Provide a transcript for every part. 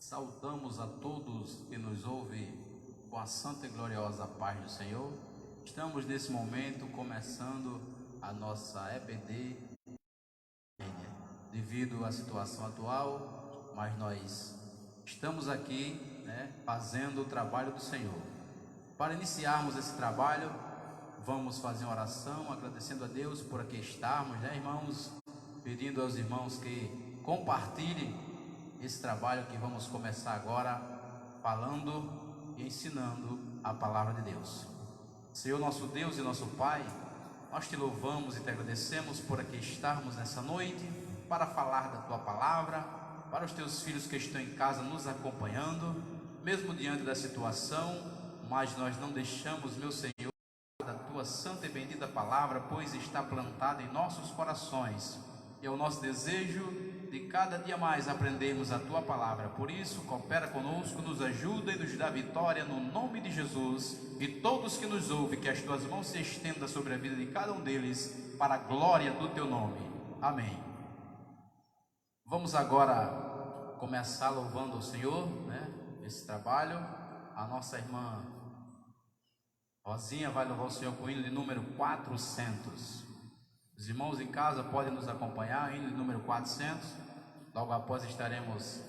Saudamos a todos que nos ouvem com a santa e gloriosa paz do Senhor. Estamos nesse momento começando a nossa EBD, devido à situação atual, mas nós estamos aqui, fazendo o trabalho do Senhor. Para iniciarmos esse trabalho, vamos fazer uma oração, agradecendo a Deus por aqui estarmos, irmãos, pedindo aos irmãos que compartilhem esse trabalho que vamos começar agora, falando e ensinando a palavra de Deus. Senhor nosso Deus e nosso Pai, nós te louvamos e te agradecemos por aqui estarmos nessa noite, para falar da tua palavra, para os teus filhos que estão em casa nos acompanhando, mesmo diante da situação, mas nós não deixamos, meu Senhor, da tua santa e bendita palavra, pois está plantada em nossos corações, e é o nosso desejo de cada dia mais aprendermos a tua palavra. Por isso, coopera conosco, nos ajuda e nos dá vitória no nome de Jesus. E todos que nos ouvem, que as tuas mãos se estendam sobre a vida de cada um deles, para a glória do teu nome. Amém. Vamos agora começar louvando o Senhor, esse trabalho. A nossa irmã Rosinha vai louvar o Senhor com o hino de número 400. Os irmãos em casa podem nos acompanhar, hino de número 400. Logo após estaremos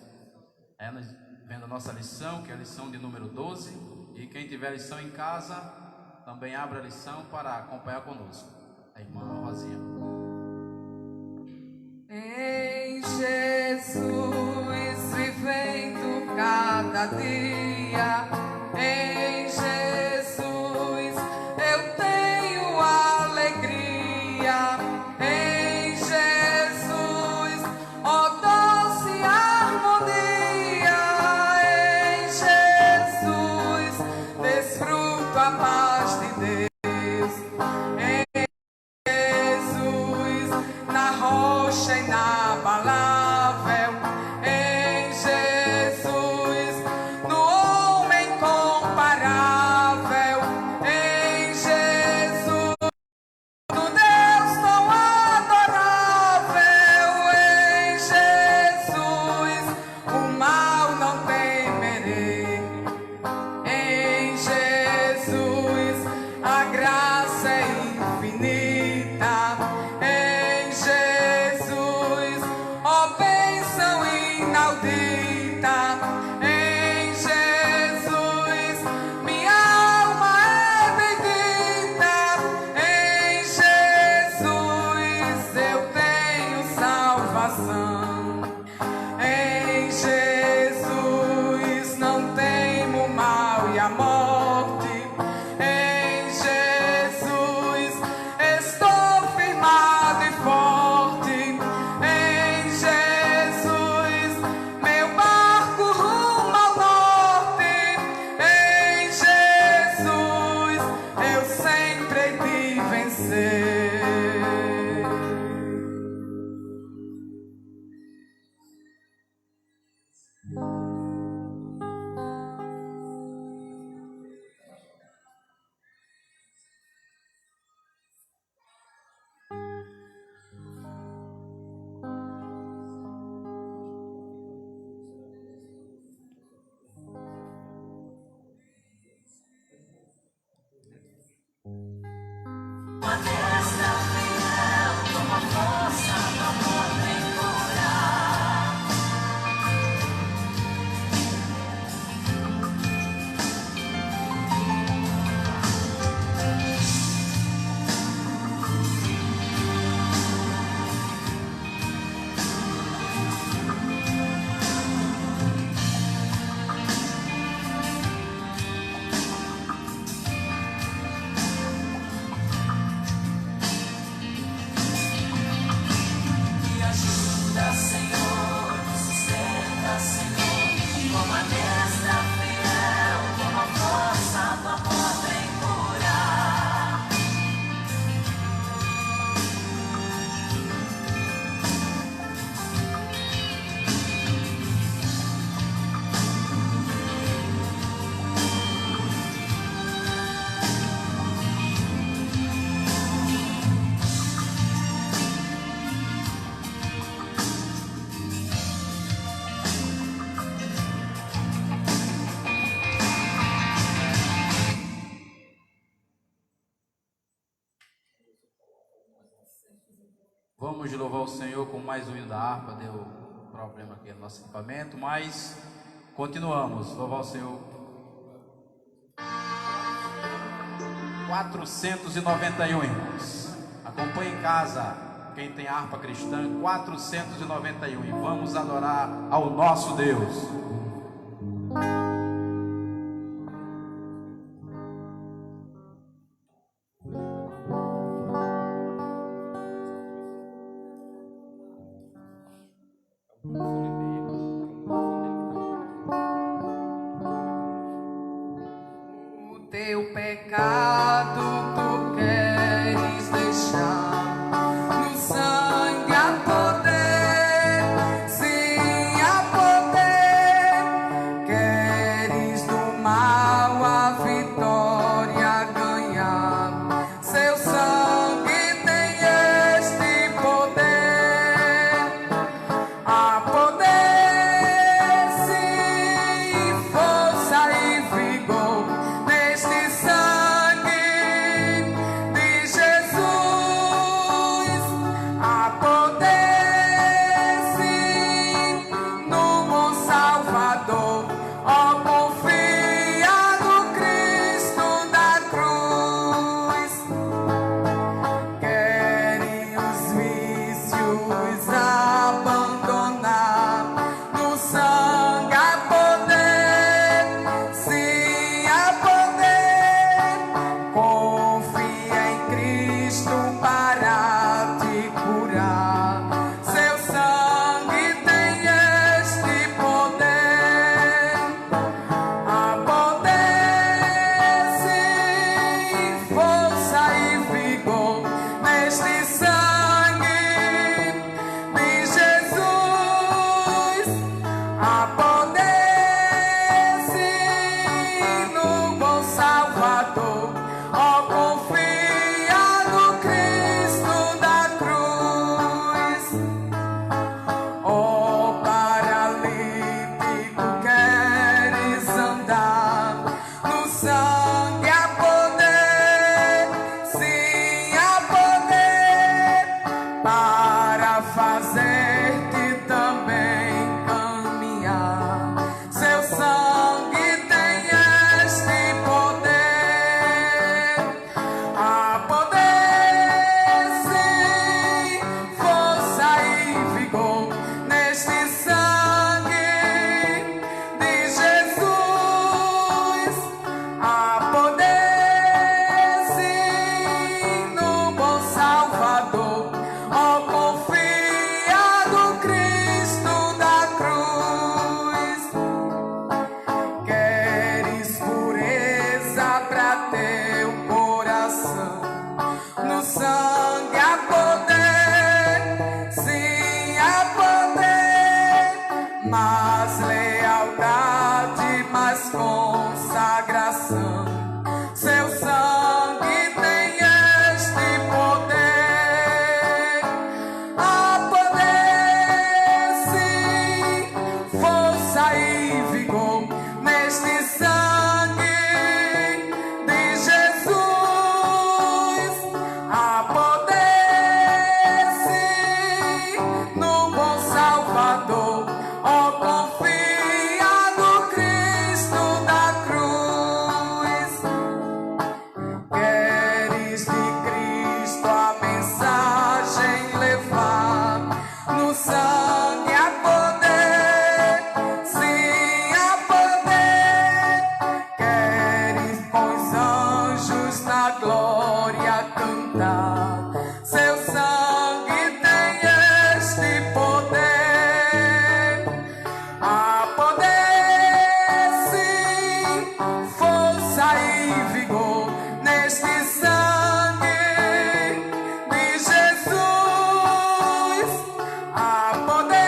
vendo a nossa lição, que é a lição de número 12. E quem tiver lição em casa, também abra a lição para acompanhar conosco. A irmã Rosinha. Em Jesus vivendo cada dia, em Jesus eu tenho alegria. Em Jesus, ó doce harmonia, em Jesus desfruto a paz de Deus. Em Jesus, na rocha inabalável, em Jesus, no homem comparável, em Jesus, no Deus tão adorável, em Jesus, o mal não temerei. Em Jesus, a graça é infinita. Em Jesus, ó bênção inaudita. Em Jesus, minha alma é bendita. Em Jesus, eu tenho salvação. Em Jesus, não temo o mal e a morte. Em Jesus, estou firmado e forte. Em Jesus, meu barco rumo ao norte. Em Jesus, eu sempre hei de vencer. Acabamos de louvar o Senhor com mais um hino da harpa. Deu problema aqui no nosso equipamento, mas continuamos. Louvar o Senhor. 491, irmãos. Acompanhe em casa, quem tem harpa cristã, 491. E vamos adorar ao nosso Deus. O teu pecado tu queres deixar, no sangue há poder, sim há poder. Queres do mal a vitória ganhar, seu sangue tem este poder. Há poder, sim, força e vigor neste sangue de Jesus. Há poder, sim, no bom Salvador. Ó, confia no Cristo da cruz. Querem os vícios abandonar, no sangue há poder, sim há poder. Confia em Cristo para te curar, seu sangue tem este poder. Há poder, sim, força e vigor neste sangue de Jesus. Há poder, sim, no bom Salvador. Ó, confia no Cristo da cruz. Ó, paralítico, queres andar, no sangue há poder, sim há poder, para fazer-te também caminhar. Seu sangue tem este poder. Há poder, sim, força e vigor neste sangue de Jesus. Há poder, sim, no bom Salvador. Ó, confia no Cristo da cruz. Queres pureza pra teu coração, no sangue há poder, sim há poder. Mais lealdade, mais consagração, seu sangue tem este poder. Há poder, sim, força e vigor neste sangue de Jesus. Há poder, sim, no bom Salvador. Ó, confia no Cristo da cruz. Queres de Cristo a mensagem levar, no sangue há poder, sim há poder. Queres com os anjos na glória cantar, seu sangue tem este poder. Há poder, sim, força e vigor neste sangue de Jesus. Há poder,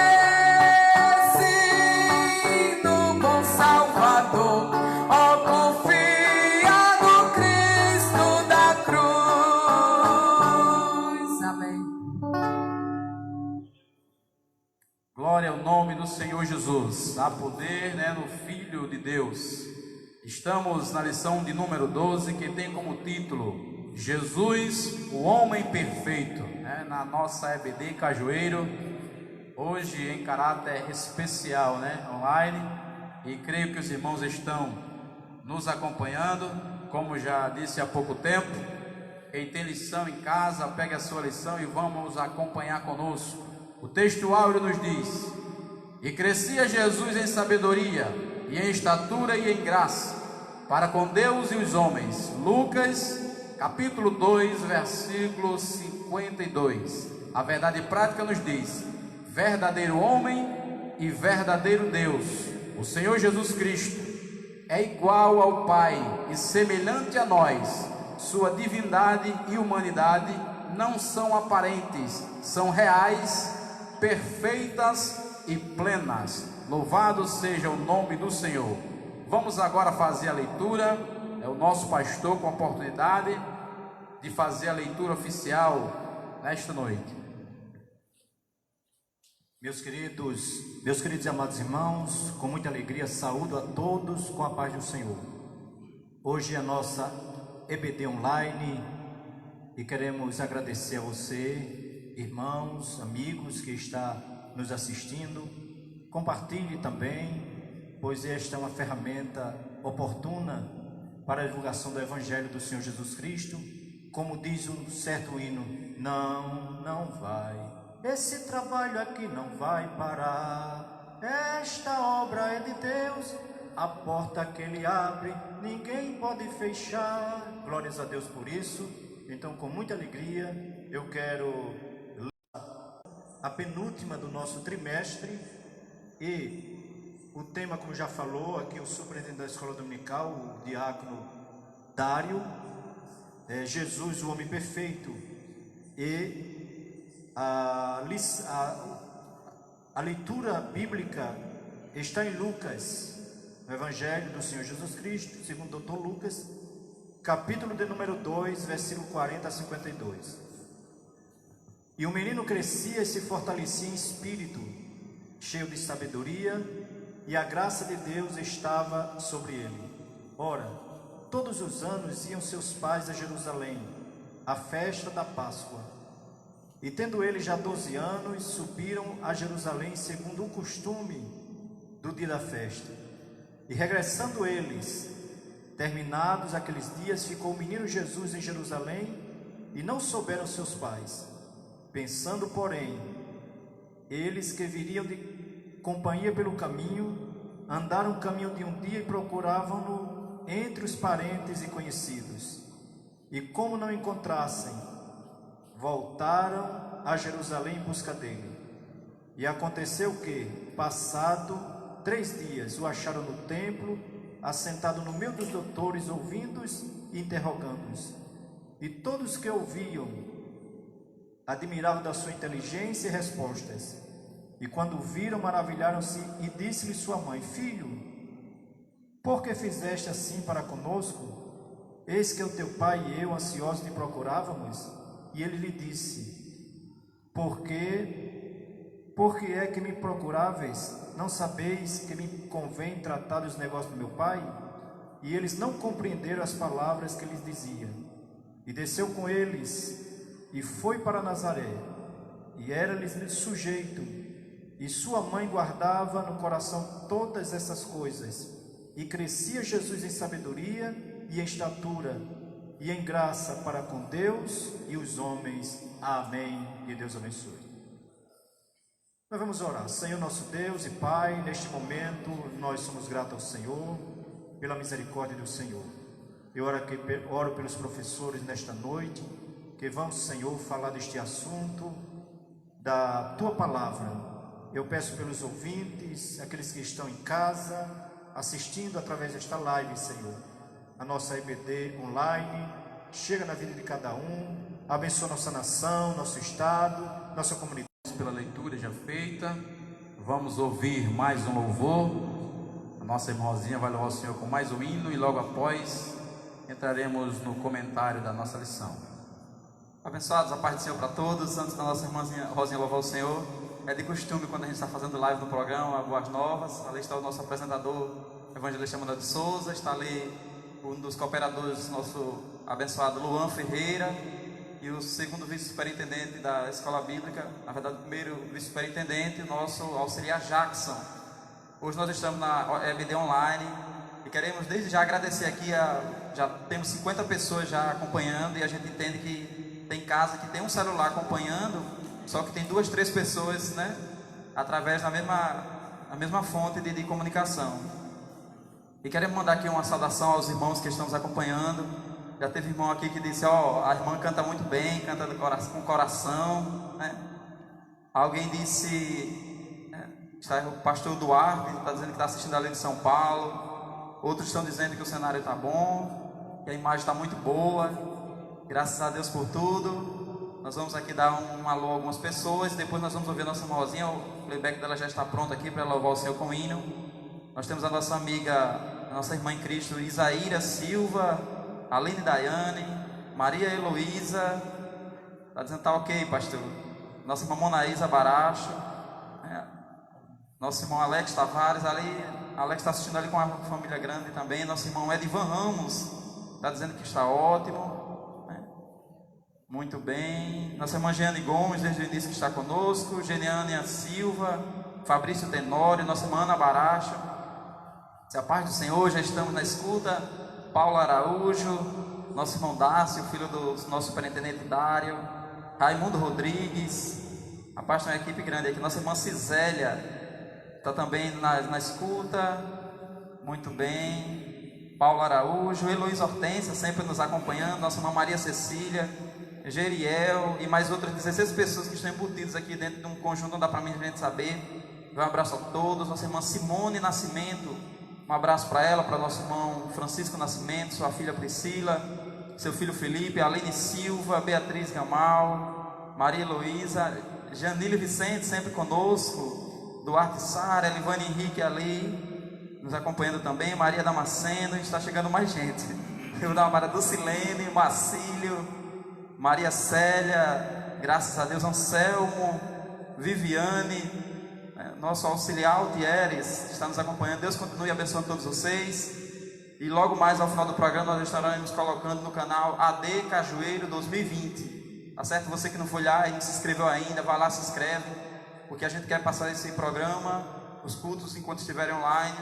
sim, no bom Salvador. Ó, confia no Cristo da cruz. Amém. Glória ao nome do Senhor Jesus. Há poder, no Filho de Deus. Estamos na lição de número 12, que tem como título Jesus, o homem perfeito, né? Na nossa EBD Cajueiro, hoje em caráter especial, né? Online, e creio que os irmãos estão nos acompanhando, como já disse há pouco tempo. Quem tem lição em casa, pegue a sua lição e vamos acompanhar conosco. O texto áureo nos diz: e crescia Jesus em sabedoria, e em estatura e em graça, para com Deus e os homens. Lucas, capítulo 2, versículo 52. A verdade prática nos diz: verdadeiro homem e verdadeiro Deus, o Senhor Jesus Cristo, é igual ao Pai e semelhante a nós. Sua divindade e humanidade não são aparentes, são reais, perfeitas e plenas. Louvado seja o nome do Senhor. Vamos agora fazer a leitura. É o nosso pastor com a oportunidade de fazer a leitura oficial nesta noite. Meus queridos e amados irmãos, com muita alegria saúdo a todos com a paz do Senhor. Hoje é a nossa EBD Online e queremos agradecer a você, irmãos, amigos que está nos assistindo. Compartilhe também, pois esta é uma ferramenta oportuna para a divulgação do Evangelho do Senhor Jesus Cristo. Como diz um certo hino, não vai, esse trabalho aqui não vai parar, esta obra é de Deus, a porta que Ele abre, ninguém pode fechar. Glórias a Deus por isso. Então, com muita alegria, eu quero ler a penúltima do nosso trimestre. E o tema, como já falou aqui o superintendente da escola dominical, o diácono Dário, é Jesus, o homem perfeito. E a leitura bíblica está em Lucas, no Evangelho do Senhor Jesus Cristo, segundo o Dr. Lucas, capítulo de número 2, versículo 40 a 52. E o menino crescia e se fortalecia em espírito, cheio de sabedoria, e a graça de Deus estava sobre ele. Ora, todos os anos iam seus pais a Jerusalém, à festa da Páscoa. E tendo ele já 12 anos, subiram a Jerusalém segundo o costume do dia da festa. E regressando eles, terminados aqueles dias, ficou o menino Jesus em Jerusalém, e não souberam seus pais. Pensando, porém, eles que viriam de companhia pelo caminho, andaram o caminho de um dia e procuravam-no entre os parentes e conhecidos. E como não encontrassem, voltaram a Jerusalém em busca dele. E aconteceu que, passado 3 dias, o acharam no templo, assentado no meio dos doutores, ouvindo-os e interrogando-os. E todos que ouviam admiravam da sua inteligência e respostas. E quando o viram, maravilharam-se, e disse-lhe sua mãe: Filho, por que fizeste assim para conosco? Eis que o teu pai e eu, ansiosos, te procurávamos. E ele lhe disse: Por que é que me procuráveis? Não sabeis que me convém tratar dos negócios do meu pai? E eles não compreenderam as palavras que lhes dizia. E desceu com eles, e foi para Nazaré, e era-lhes sujeito. E sua mãe guardava no coração todas essas coisas. E crescia Jesus em sabedoria e em estatura, e em graça para com Deus e os homens. Amém. E Deus abençoe. Nós vamos orar. Senhor nosso Deus e Pai, neste momento nós somos gratos ao Senhor pela misericórdia do Senhor. Eu oro pelos professores nesta noite, que vão, Senhor, falar deste assunto da Tua Palavra. Eu peço pelos ouvintes, aqueles que estão em casa, assistindo através desta live, Senhor. A nossa EBD online, chega na vida de cada um, abençoa nossa nação, nosso estado, nossa comunidade. Pela leitura já feita, vamos ouvir mais um louvor. A nossa irmãzinha vai louvar o Senhor com mais um hino e logo após entraremos no comentário da nossa lição. Abençoados, a paz do Senhor para todos. Antes da nossa irmãzinha Rosinha louvar o Senhor, é de costume quando a gente está fazendo live no programa Boas Novas, ali está o nosso apresentador, evangelista Manuel de Souza, está ali um dos cooperadores, nosso abençoado Luan Ferreira, e o segundo vice-superintendente da Escola Bíblica, na verdade o primeiro vice-superintendente, o nosso auxiliar Jackson. Hoje nós estamos na EBD Online e queremos desde já agradecer aqui, já temos 50 pessoas já acompanhando, e a gente entende que tem casa que tem um celular acompanhando, só que tem 2, 3 pessoas, né, através da mesma fonte de comunicação. E queremos mandar aqui uma saudação aos irmãos que estão nos acompanhando. Já teve irmão aqui que disse, a irmã canta muito bem, canta com coração, né? Alguém disse, está o pastor Duarte, está dizendo que está assistindo ali de São Paulo. Outros estão dizendo que o cenário está bom, que a imagem está muito boa. Graças a Deus por tudo. Nós vamos aqui dar um alô a algumas pessoas, depois nós vamos ouvir a nossa irmã Rosinha. O playback dela já está pronto aqui para louvar o Senhor com hino. Nós temos a nossa amiga, a nossa irmã em Cristo, Isaíra Silva, Aline Daiane, Maria Heloísa, está dizendo que está ok, pastor. Nossa irmã Monaísa Baracho, nosso irmão Alex Tavares, ali, Alex está assistindo ali com uma família grande também. Nosso irmão Edivan Ramos, está dizendo que está ótimo, né? Muito bem. Nossa irmã Jeane Gomes, desde o início que está conosco, Geniane Silva, Fabrício Tenório, nossa irmã Ana Baracho. Se a paz do Senhor, já estamos na escuta. Paulo Araújo, nosso irmão Dácio, filho do nosso superintendente Dário, Raimundo Rodrigues. A paz tem uma equipe grande aqui. Nossa irmã Cisélia está também na escuta. Muito bem. Paulo Araújo, Heloísa Hortência sempre nos acompanhando. Nossa irmã Maria Cecília, Geriel e mais outras 16 pessoas que estão embutidas aqui dentro de um conjunto, não dá para mim a gente saber. Um abraço a todos. Nossa irmã Simone Nascimento, um abraço para ela, para nosso irmão Francisco Nascimento, sua filha Priscila, seu filho Felipe, Aline Silva, Beatriz Gamal, Maria Heloísa, Janile Vicente sempre conosco, Duarte Sara, Elivane Henrique ali, nos acompanhando também, Maria Damasceno, está chegando mais gente. Eu dar uma para Dulcilene, Marcílio, Maria Célia, graças a Deus, Anselmo, Viviane, nosso auxiliar Altieres está nos acompanhando. Deus continue abençoando todos vocês. E logo mais ao final do programa nós estaremos colocando no canal AD Cajueiro 2020. Tá certo? Você que não foi lá e não se inscreveu ainda, vai lá, se inscreve, porque a gente quer passar esse programa, os cultos enquanto estiverem online,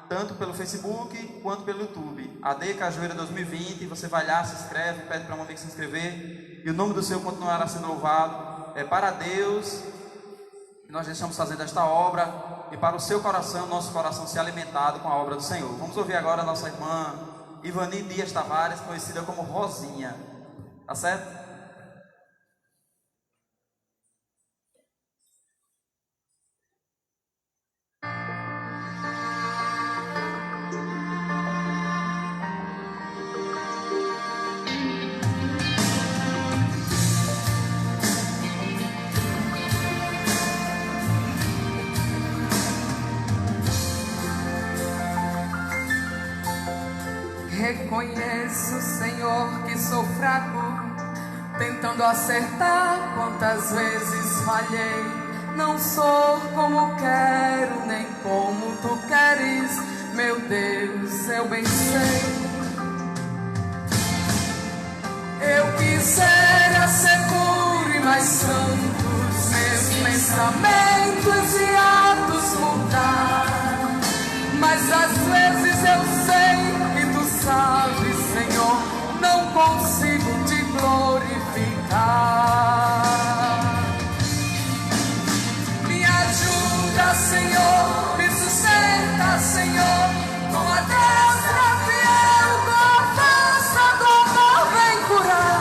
tanto pelo Facebook quanto pelo YouTube. AD Cajueiro 2020. Você vai lá, se inscreve, pede para um amigo se inscrever, e o nome do Senhor continuará sendo louvado. É para Deus nós estamos fazendo esta obra, e para o seu coração, nosso coração ser alimentado com a obra do Senhor. Vamos ouvir agora a nossa irmã Ivani Dias Tavares, conhecida como Rosinha. Tá certo? Reconheço, Senhor, que sou fraco, tentando acertar quantas vezes falhei. Não sou como quero, nem como tu queres, meu Deus, eu bem sei. Eu quisera ser puro e mais santo, meus pensamentos e atos mudar, mas às vezes eu sei, sabe, Senhor, não consigo te glorificar. Me ajuda, Senhor, me sustenta, Senhor, com a destra fiel, com a força do amor, vem curar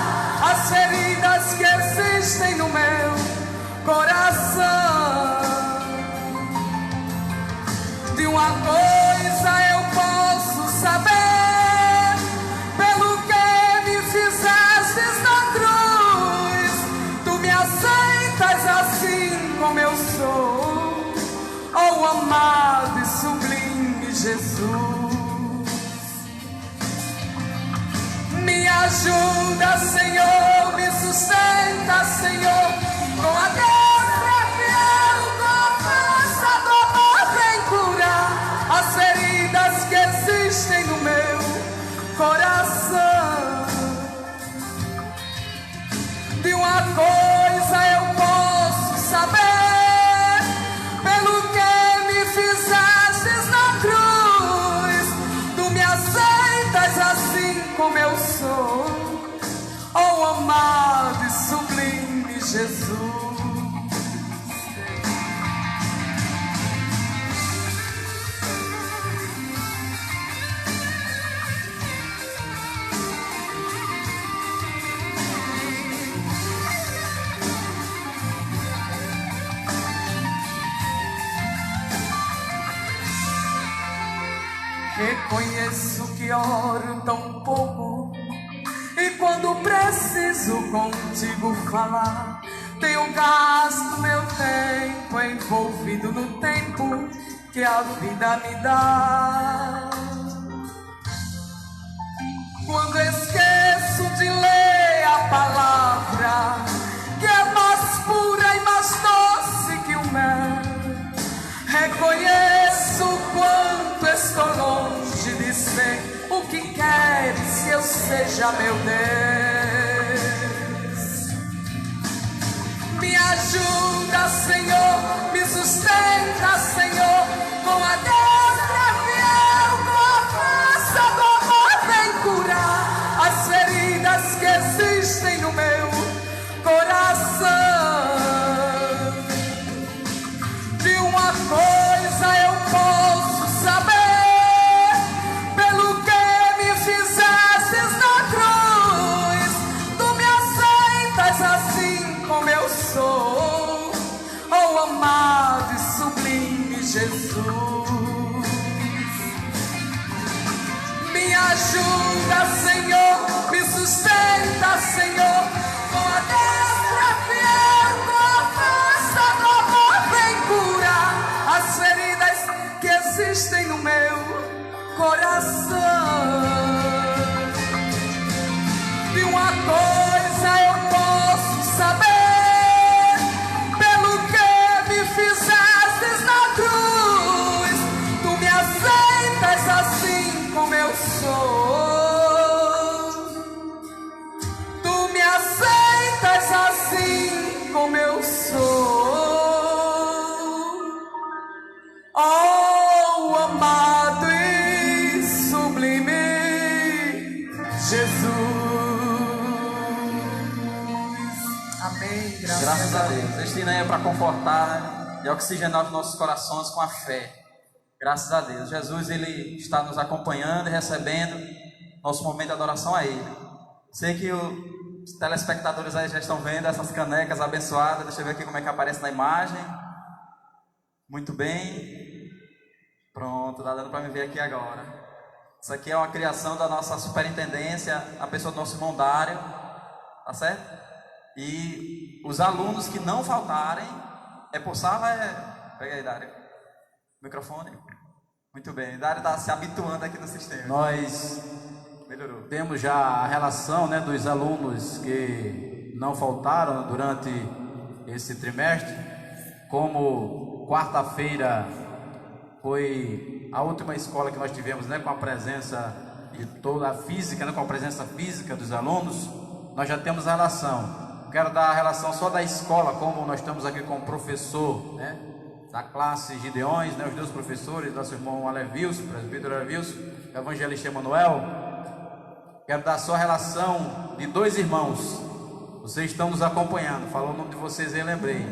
as feridas que existem no meu coração. De uma coisa eu posso saber: como eu sou, oh amado e sublime Jesus. Me ajuda, Senhor, me sustenta, Senhor, com a destra fiel, com a força do amor, vem curar as feridas que existem no meu coração. Reconheço que oro tão pouco, e quando preciso contigo falar, tenho gasto meu tempo envolvido no tempo que a vida me dá. Quando esqueço de ler a palavra, que é mais pura e mais doce que o mel, reconheço o quanto estou longe de ser o que queres que eu seja, meu Deus. Me ajuda, Senhor, me sustenta, Senhor, com a destra fiel, com a força do amor, vem curar as feridas que existem no meu coração. De uma coisa eu posso saber, pelo que me fizestes na cruz, tu me aceitas assim como eu sou, oh amado e sublime Jesus. Me ajuda, Senhor, me sustenta, Senhor, com a destra fiel, com a força do amor, vem curar as feridas que existem no meu coração. De uma coisa eu posso saber, pelo que me fizestes na cruz, tu me aceitas assim como eu sou, tu me aceitas assim como eu sou, oh amado e sublime Jesus. Amém. Graças a Deus. Este hino aí é para confortar, né? E oxigenar os nossos corações com a fé. Graças a Deus. Jesus, Ele está nos acompanhando e recebendo nosso momento de adoração a Ele. Sei que os telespectadores aí já estão vendo essas canecas abençoadas. Deixa eu ver aqui como é que aparece na imagem. Muito bem. Pronto, está dando para me ver aqui agora. Isso aqui é uma criação da nossa superintendência, a pessoa do nosso irmão Dário. Tá certo? E os alunos que não faltarem, é por sala, pega aí, Dário. Microfone. Muito bem. Dário está se habituando aqui no sistema. Nós Melhorou. temos já a relação, né, dos alunos que não faltaram durante esse trimestre. Como quarta-feira foi a última escola que nós tivemos, né, com a presença de toda a física, né, com a presença física dos alunos, nós já temos a relação. Quero dar a relação só da escola, como nós estamos aqui com o professor, né, da classe Gideões, né, os dois professores, nosso irmão Alevilson, presbítero Alevilson, evangelista Emanuel. Quero dar só a relação de dois irmãos. Vocês estão nos acompanhando, falou o nome de vocês aí, lembrei.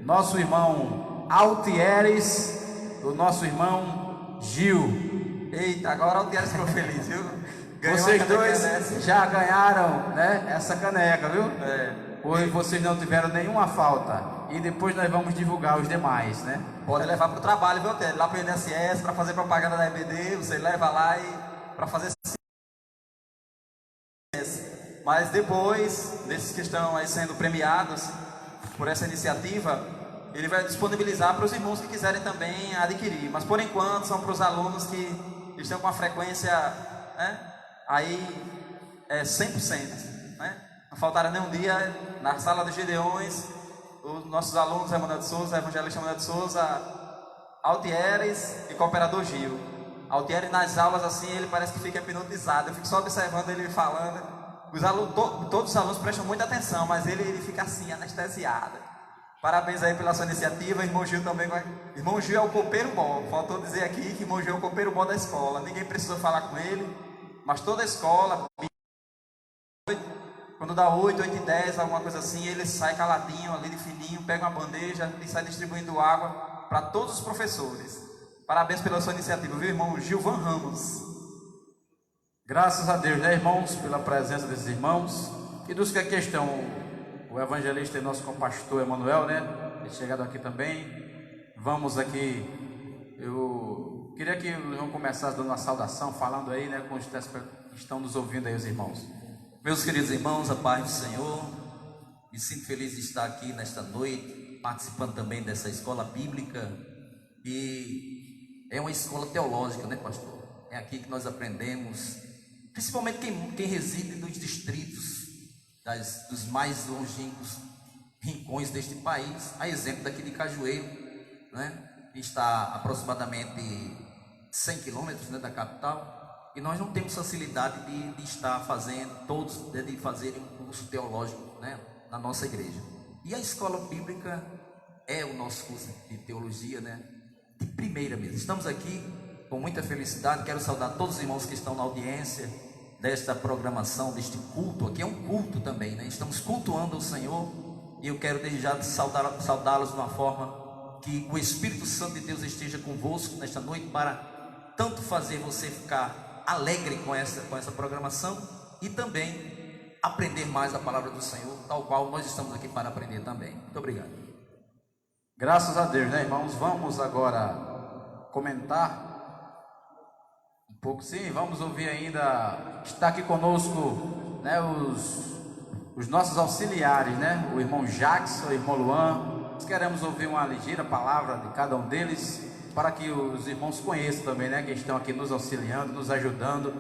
Nosso irmão Altieres, do nosso irmão Gil. Eita, agora o Altieres ficou feliz, viu? Ganhou vocês dois já ganharam, né, essa caneca, viu? Hoje vocês não tiveram nenhuma falta. E depois nós vamos divulgar os demais, né? Pode levar para o trabalho, viu, Altieres? Lá para o INSS, para fazer propaganda da EBD, você leva lá e para fazer. Mas depois, desses que estão aí sendo premiados por essa iniciativa, ele vai disponibilizar para os irmãos que quiserem também adquirir. Mas por enquanto são para os alunos que estão com a frequência, né, aí 100%, né? Não faltará nenhum dia na sala dos Gideões, os nossos alunos, Emanuel de Souza, evangelista Emanuel de Souza, Altieres e cooperador Gil. Altieres nas aulas assim, ele parece que fica hipnotizado, eu fico só observando ele falando. Os alunos, todos os alunos prestam muita atenção, mas ele fica assim, anestesiado. Parabéns aí pela sua iniciativa. Irmão Gil também vai. Irmão Gil é o copeiro bom. Faltou dizer aqui que irmão Gil é o copeiro bom da escola. Ninguém precisou falar com ele, mas toda a escola, quando dá 8, 8 e 10, alguma coisa assim, ele sai caladinho ali de fininho, pega uma bandeja e sai distribuindo água para todos os professores. Parabéns pela sua iniciativa, viu, irmão Gilvan Ramos? Graças a Deus, né, irmãos, pela presença desses irmãos e dos que aqui estão. O evangelista e nosso compastor Emanuel, né, é chegado aqui também. Vamos aqui, eu Queria que o irmão começasse dando uma saudação, falando aí, né, com os que estão nos ouvindo aí, os irmãos. Meus queridos irmãos, a paz do Senhor. Me sinto feliz de estar aqui nesta noite, participando também dessa escola bíblica. E é uma escola teológica, né, pastor? É aqui que nós aprendemos, principalmente quem reside nos distritos dos mais longínquos rincões deste país, a exemplo daqui de Cajueiro, né? Está aproximadamente 100 quilômetros, né, da capital, e nós não temos facilidade de estar fazendo, todos de fazerem um curso teológico, né, na nossa igreja. E a escola bíblica é o nosso curso de teologia, né, de primeira mesmo. Estamos aqui com muita felicidade. Quero saudar todos os irmãos que estão na audiência desta programação, deste culto. Aqui é um culto também, né? Estamos cultuando o Senhor, e eu quero desde já saudá-los de uma forma que o Espírito Santo de Deus esteja convosco nesta noite, para tanto fazer você ficar alegre com essa programação, e também aprender mais a palavra do Senhor, tal qual nós estamos aqui para aprender também. Muito obrigado. Graças a Deus, né, irmãos? Vamos agora comentar um pouco. Sim, vamos ouvir ainda. Está aqui conosco, né, os nossos auxiliares, né? O irmão Jackson, o irmão Luan. Nós queremos ouvir uma ligeira palavra de cada um deles, para que os irmãos conheçam também, né, que estão aqui nos auxiliando, nos ajudando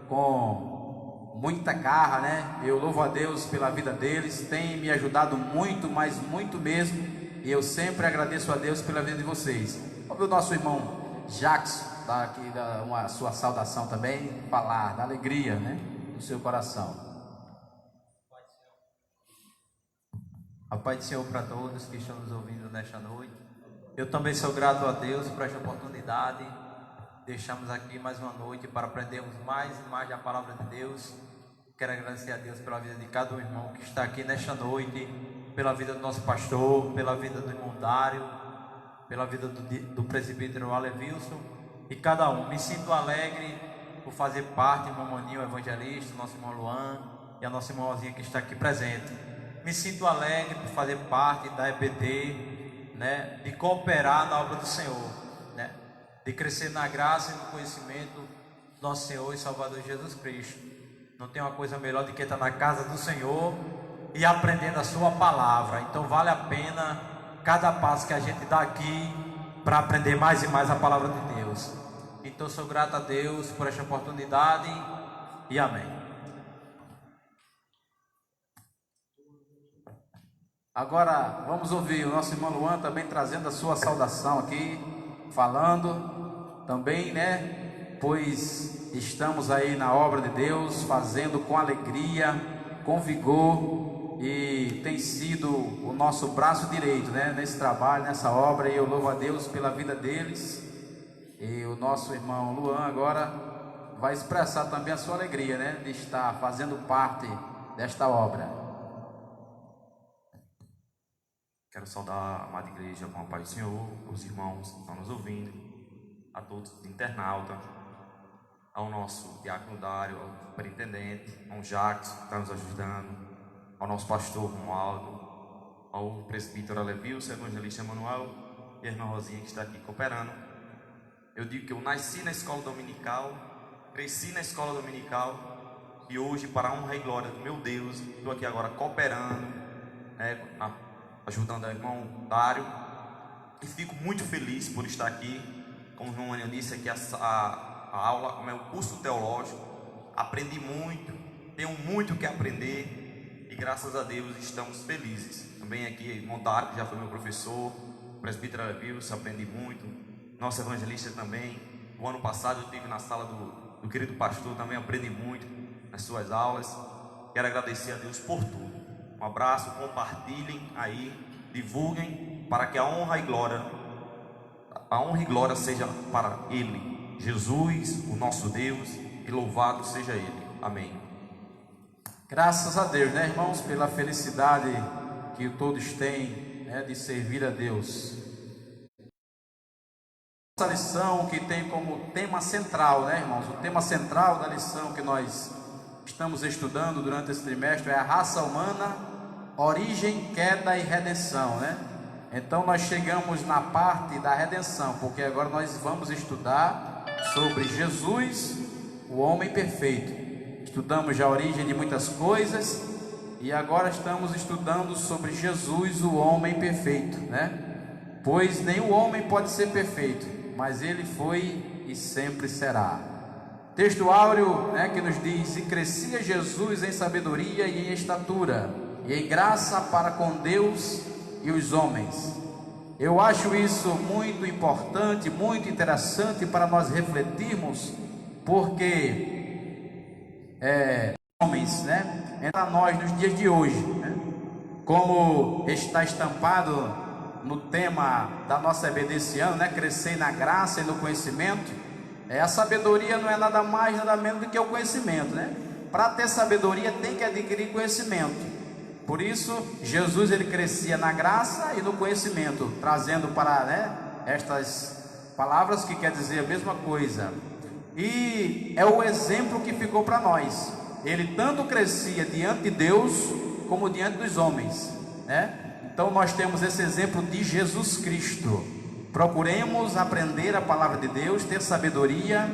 com muita garra, né? Eu louvo a Deus pela vida deles, tem me ajudado muito, mas muito mesmo, e eu sempre agradeço a Deus pela vida de vocês. Vamos ver o nosso irmão Jackson, dar aqui uma sua saudação também, falar da alegria, né, do seu coração. A paz do Senhor para todos que estão nos ouvindo nesta noite. Eu também sou grato a Deus por esta oportunidade. Deixamos aqui mais uma noite para aprendermos mais e mais da palavra de Deus. Quero agradecer a Deus pela vida de cada um irmão que está aqui nesta noite, pela vida do nosso pastor, pela vida do irmão Dário, pela vida do presbítero Alevilson e cada um. Me sinto alegre por fazer parte, irmão Maninho, o evangelista, nosso irmão Luan e a nossa irmãzinha que está aqui presente. Me sinto alegre por fazer parte da EBD, né, de cooperar na obra do Senhor, né, de crescer na graça e no conhecimento do nosso Senhor e Salvador Jesus Cristo. Não tem uma coisa melhor do que estar na casa do Senhor e aprendendo a sua palavra. Então vale a pena cada passo que a gente dá aqui para aprender mais e mais a palavra de Deus. Então sou grato a Deus por esta oportunidade e amém. Agora vamos ouvir o nosso irmão Luan também trazendo a sua saudação aqui, falando também, né, pois estamos aí na obra de Deus, fazendo com alegria, com vigor, e tem sido o nosso braço direito, né, nesse trabalho, nessa obra, e eu louvo a Deus pela vida deles. E o nosso irmão Luan agora vai expressar também a sua alegria, né, de estar fazendo parte desta obra. Quero saudar a amada igreja com a paz do Senhor, os irmãos que estão nos ouvindo, a todos os internautas, ao nosso diácono Dário, ao superintendente, ao Jackson que está nos ajudando, ao nosso pastor Romualdo, ao presbítero Alevilson, ao evangelista Manuel e a irmã Rosinha que está aqui cooperando. Eu digo que eu nasci na escola dominical, cresci na escola dominical, e hoje, para a honra e glória do meu Deus, estou aqui agora cooperando, ajudando o irmão Dário, e fico muito feliz por estar aqui. Como o irmão Maninho disse, aqui a aula, como é o curso teológico, aprendi muito, tenho muito que aprender, e graças a Deus estamos felizes. Também aqui o irmão Dário, que já foi meu professor, o presbítero Alevilson, aprendi muito, nosso evangelista também. O ano passado eu estive na sala do querido pastor, também aprendi muito nas suas aulas. Quero agradecer a Deus por tudo. Um abraço, compartilhem aí, divulguem, para que a honra e glória seja para Ele, Jesus, o nosso Deus, e louvado seja Ele. Amém. Graças a Deus, né, irmãos, pela felicidade que todos têm, né, de servir a Deus. Essa lição que tem como tema central, né, irmãos, o tema central da lição que nós estamos estudando durante esse trimestre é a raça humana, origem, queda e redenção, né? Então nós chegamos na parte da redenção, porque agora nós vamos estudar sobre Jesus, o homem perfeito. Estudamos já a origem de muitas coisas e agora estamos estudando sobre Jesus, o homem perfeito, né? Pois nenhum homem pode ser perfeito, mas ele foi e sempre será. Texto áureo, né, que nos diz: e crescia Jesus em sabedoria e em estatura e em graça para com Deus e os homens. Eu acho isso muito importante, muito interessante para nós refletirmos, porque homens, né, entre nós nos dias de hoje, né, como está estampado no tema da nossa EBD desse ano, né, crescer na graça e no conhecimento. A sabedoria não é nada mais, nada menos do que o conhecimento, né? Para ter sabedoria tem que adquirir conhecimento. Por isso, Jesus ele crescia na graça e no conhecimento, trazendo para, né, estas palavras que quer dizer a mesma coisa. E é o exemplo que ficou para nós. Ele tanto crescia diante de Deus como diante dos homens, né? Então nós temos esse exemplo de Jesus Cristo. Procuremos aprender a palavra de Deus, ter sabedoria,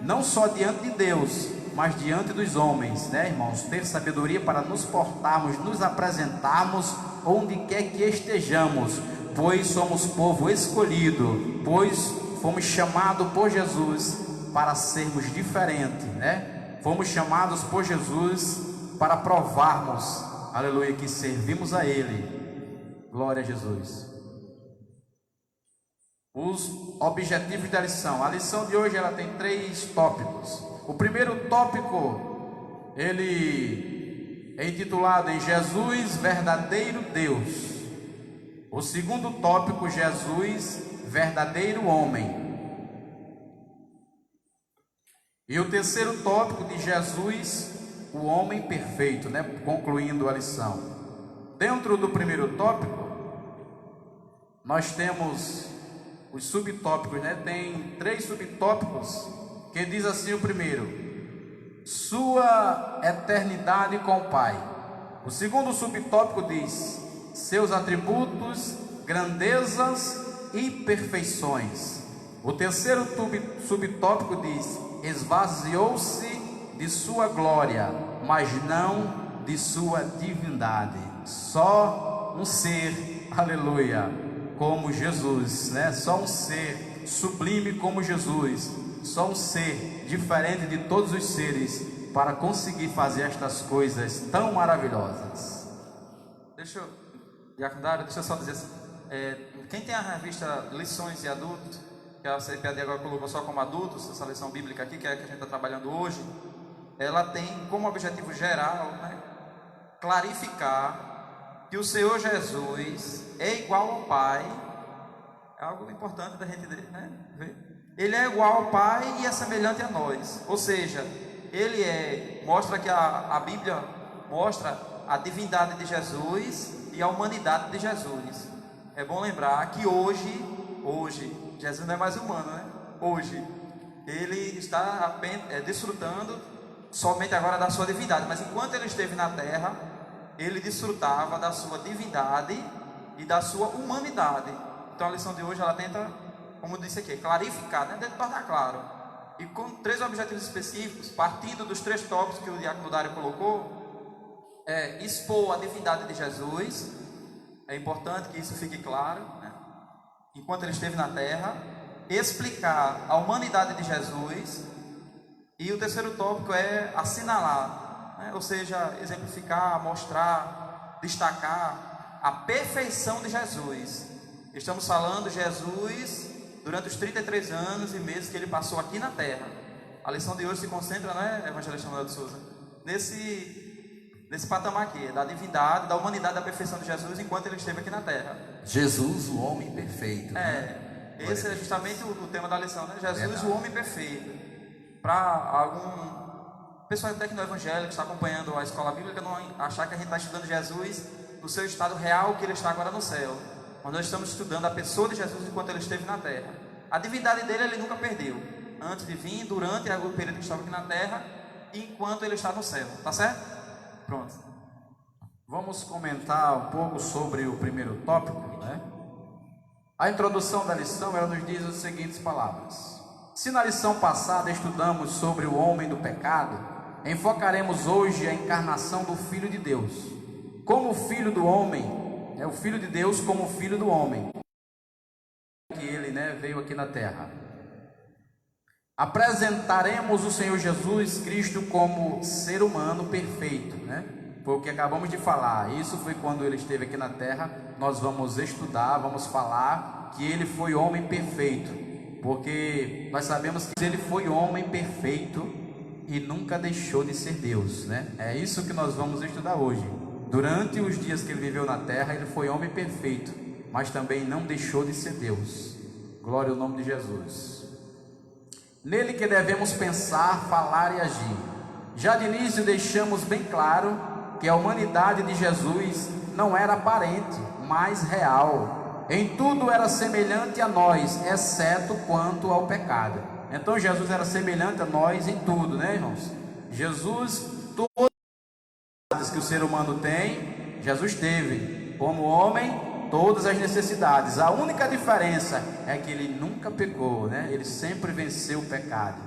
não só diante de Deus, mas diante dos homens, né, irmãos? Ter sabedoria para nos portarmos, nos apresentarmos onde quer que estejamos, pois somos povo escolhido, pois fomos chamados por Jesus para sermos diferentes, né? Fomos chamados por Jesus para provarmos, aleluia, que servimos a Ele. Glória a Jesus. Os objetivos da lição. A lição de hoje ela tem 3 tópicos. O primeiro tópico, ele é intitulado em Jesus, verdadeiro Deus. O segundo tópico, Jesus, verdadeiro homem. E o terceiro tópico de Jesus, o homem perfeito, né? Concluindo a lição. Dentro do primeiro tópico, nós temos os subtópicos, né? Tem 3 subtópicos que diz assim: o primeiro, sua eternidade com o Pai. O segundo subtópico diz seus atributos, grandezas e perfeições. O terceiro subtópico diz esvaziou-se de sua glória, mas não de sua divindade. Só um ser, aleluia, como Jesus, né? Só um ser sublime como Jesus, só um ser diferente de todos os seres para conseguir fazer estas coisas tão maravilhosas. Deixa eu só dizer assim, quem tem a revista Lições de Adultos, que a CPAD agora colocou só como adultos, essa lição bíblica aqui, que é a que a gente está trabalhando hoje, ela tem como objetivo geral, né, clarificar que o Senhor Jesus é igual ao Pai. É algo importante da gente, né, ver. Ele é igual ao Pai e é semelhante a nós. Ou seja, ele mostra que a Bíblia mostra a divindade de Jesus e a humanidade de Jesus. É bom lembrar que hoje Jesus não é mais humano, né? Hoje ele está desfrutando somente agora da sua divindade, mas enquanto ele esteve na terra, ele desfrutava da sua divindade e da sua humanidade. Então a lição de hoje ela tenta, como disse aqui, clarificar, né? Tornar claro, e com 3 objetivos específicos, partindo dos 3 tópicos que o diácono Dário colocou. Expor a divindade de Jesus. É importante que isso fique claro, né? Enquanto ele esteve na terra. Explicar a humanidade de Jesus. E o terceiro tópico é assinalar, né? Ou seja, exemplificar, mostrar, destacar a perfeição de Jesus. Estamos falando de Jesus durante os 33 anos e meses que ele passou aqui na terra. A lição de hoje se concentra, né, evangelista Manuel de Souza, nesse patamar aqui, da divindade, da humanidade, da perfeição de Jesus enquanto ele esteve aqui na terra. Jesus, o homem perfeito. Esse é justamente o tema da lição, né? Jesus, verdade, o homem perfeito. Para algum pessoal até que não é evangélico, que está acompanhando a escola bíblica, não achar que a gente está estudando Jesus no seu estado real, que ele está agora no céu. Mas nós estamos estudando a pessoa de Jesus enquanto ele esteve na terra. A divindade dele ele nunca perdeu, antes de vir, durante o período que estava aqui na terra, enquanto ele está no céu. Tá certo? Pronto. Vamos comentar um pouco sobre o primeiro tópico, né? A introdução da lição, ela nos diz as seguintes palavras: se na lição passada estudamos sobre o homem do pecado, enfocaremos hoje a encarnação do Filho de Deus, como filho do homem, o Filho de Deus como filho do homem, que ele veio aqui na terra. Apresentaremos o Senhor Jesus Cristo como ser humano perfeito, Foi o que acabamos de falar. Isso foi quando ele esteve aqui na terra. Nós vamos estudar, vamos falar que ele foi homem perfeito, porque nós sabemos que ele foi homem perfeito e nunca deixou de ser Deus, É isso que nós vamos estudar hoje. Durante os dias que ele viveu na terra, ele foi homem perfeito, mas também não deixou de ser Deus. Glória ao nome de Jesus. Nele que devemos pensar, falar e agir. Já de início deixamos bem claro que a humanidade de Jesus não era aparente, mas real. Em tudo era semelhante a nós, exceto quanto ao pecado. Então Jesus era semelhante a nós em tudo, irmãos? Jesus, todas as que o ser humano tem, Jesus teve. Como homem, todas as necessidades. A única diferença é que ele nunca pecou, Ele sempre venceu o pecado.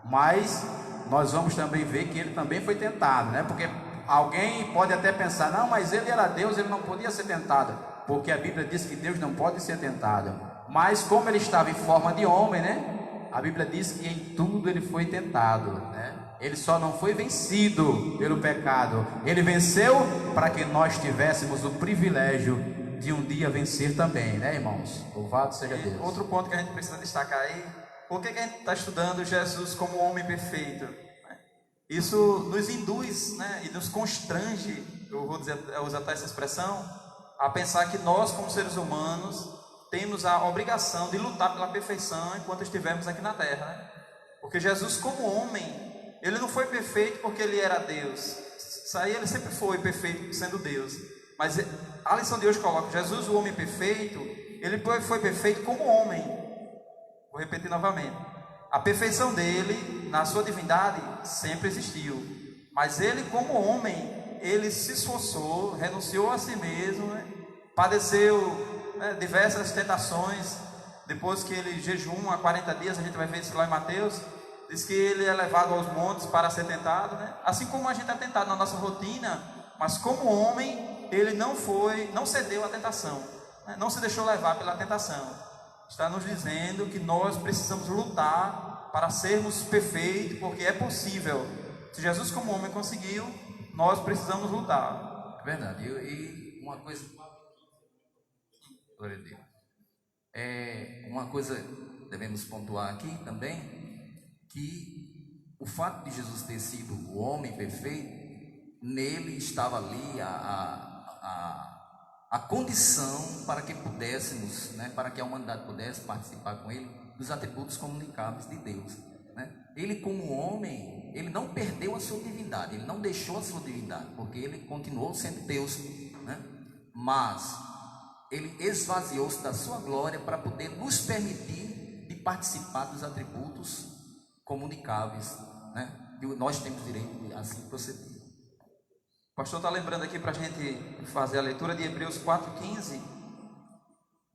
Mas nós vamos também ver que ele também foi tentado, Porque alguém pode até pensar, não, mas ele era Deus, ele não podia ser tentado, porque a Bíblia diz que Deus não pode ser tentado. Mas como ele estava em forma de homem, a Bíblia diz que em tudo ele foi tentado, Ele só não foi vencido pelo pecado. Ele venceu para que nós tivéssemos o privilégio de um dia vencer também, irmãos? Louvado seja Deus. Outro ponto que a gente precisa destacar aí: por que a gente está estudando Jesus como homem perfeito? Isso nos induz, e nos constrange, eu vou usar até essa expressão, a pensar que nós, como seres humanos, temos a obrigação de lutar pela perfeição enquanto estivermos aqui na terra, Porque Jesus, como homem, ele não foi perfeito porque ele era Deus. Isso aí ele sempre foi perfeito sendo Deus. Mas a lição de hoje coloca: Jesus, o homem perfeito, ele foi perfeito como homem. Vou repetir novamente: a perfeição dele, na sua divindade, sempre existiu. Mas ele, como homem, ele se esforçou, renunciou a si mesmo, padeceu diversas tentações. Depois que ele jejuma 40 dias, a gente vai ver isso lá em Mateus, diz que ele é levado aos montes para ser tentado, Assim como a gente é tentado na nossa rotina, mas como homem, ele não cedeu à tentação, não se deixou levar pela tentação. Está nos dizendo que nós precisamos lutar para sermos perfeitos, porque é possível. Se Jesus como homem conseguiu, nós precisamos lutar. É verdade. E uma coisa, glória a Deus, uma coisa devemos pontuar aqui também, que o fato de Jesus ter sido o homem perfeito, nele estava ali a condição para que pudéssemos, para que a humanidade pudesse participar com ele dos atributos comunicáveis de Deus, Ele, como homem, ele não perdeu a sua divindade, ele não deixou a sua divindade, porque ele continuou sendo Deus, mas ele esvaziou-se da sua glória para poder nos permitir de participar dos atributos comunicáveis, que nós temos direito de assim proceder. O pastor está lembrando aqui para a gente fazer a leitura de Hebreus 4,15.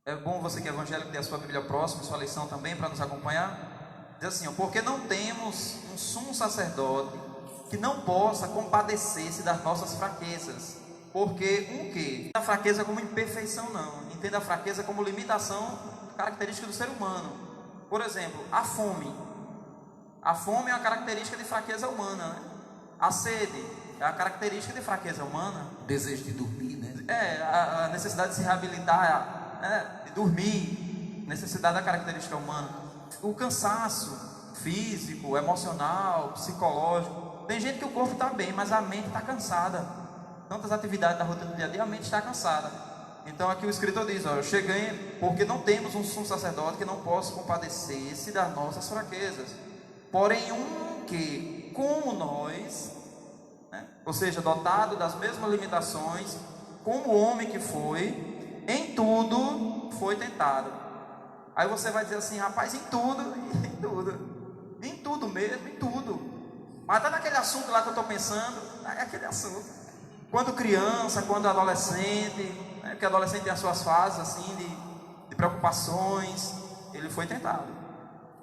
É bom você que é evangélico ter a sua Bíblia próxima, sua lição também, para nos acompanhar. Diz assim: porque não temos um sumo sacerdote que não possa compadecer-se das nossas fraquezas. Porque quê? A fraqueza como imperfeição, não. Entenda a fraqueza como limitação característica do ser humano. Por exemplo, a fome. A fome é uma característica de fraqueza humana, A sede é uma característica de fraqueza humana. O desejo de dormir, a necessidade de se reabilitar, de dormir, necessidade da característica humana. O cansaço físico, emocional, psicológico. Tem gente que o corpo está bem, mas a mente está cansada. Tantas atividades da rotina do dia a dia, a mente está cansada. Então aqui o escritor diz: eu cheguei porque não temos um sumo sacerdote que não possa compadecer-se das nossas fraquezas, porém que, como nós, ou seja, dotado das mesmas limitações, como o homem que foi, em tudo foi tentado. Aí você vai dizer assim: rapaz, em tudo mesmo, em tudo. Mas está naquele assunto lá que eu estou pensando, é aquele assunto. Quando criança, quando adolescente, porque adolescente tem as suas fases assim de preocupações, ele foi tentado.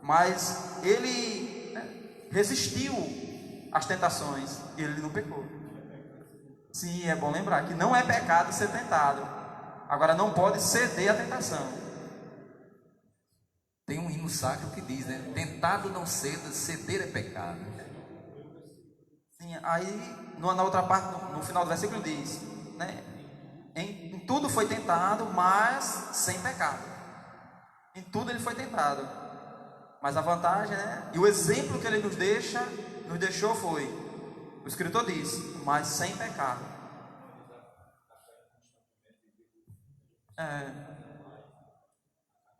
Mas ele, né, resistiu às tentações e ele não pecou. Sim, é bom lembrar que não é pecado ser tentado. Agora não pode ceder à tentação. Tem um hino sacro que diz, né? Tentado não ceda, ceder é pecado. Sim, aí na outra parte, no final do versículo diz, né? Em tudo foi tentado, mas sem pecado. Em tudo ele foi tentado. Mas a vantagem, né? E o exemplo que ele nos deixou foi, o escritor diz, mas sem pecado.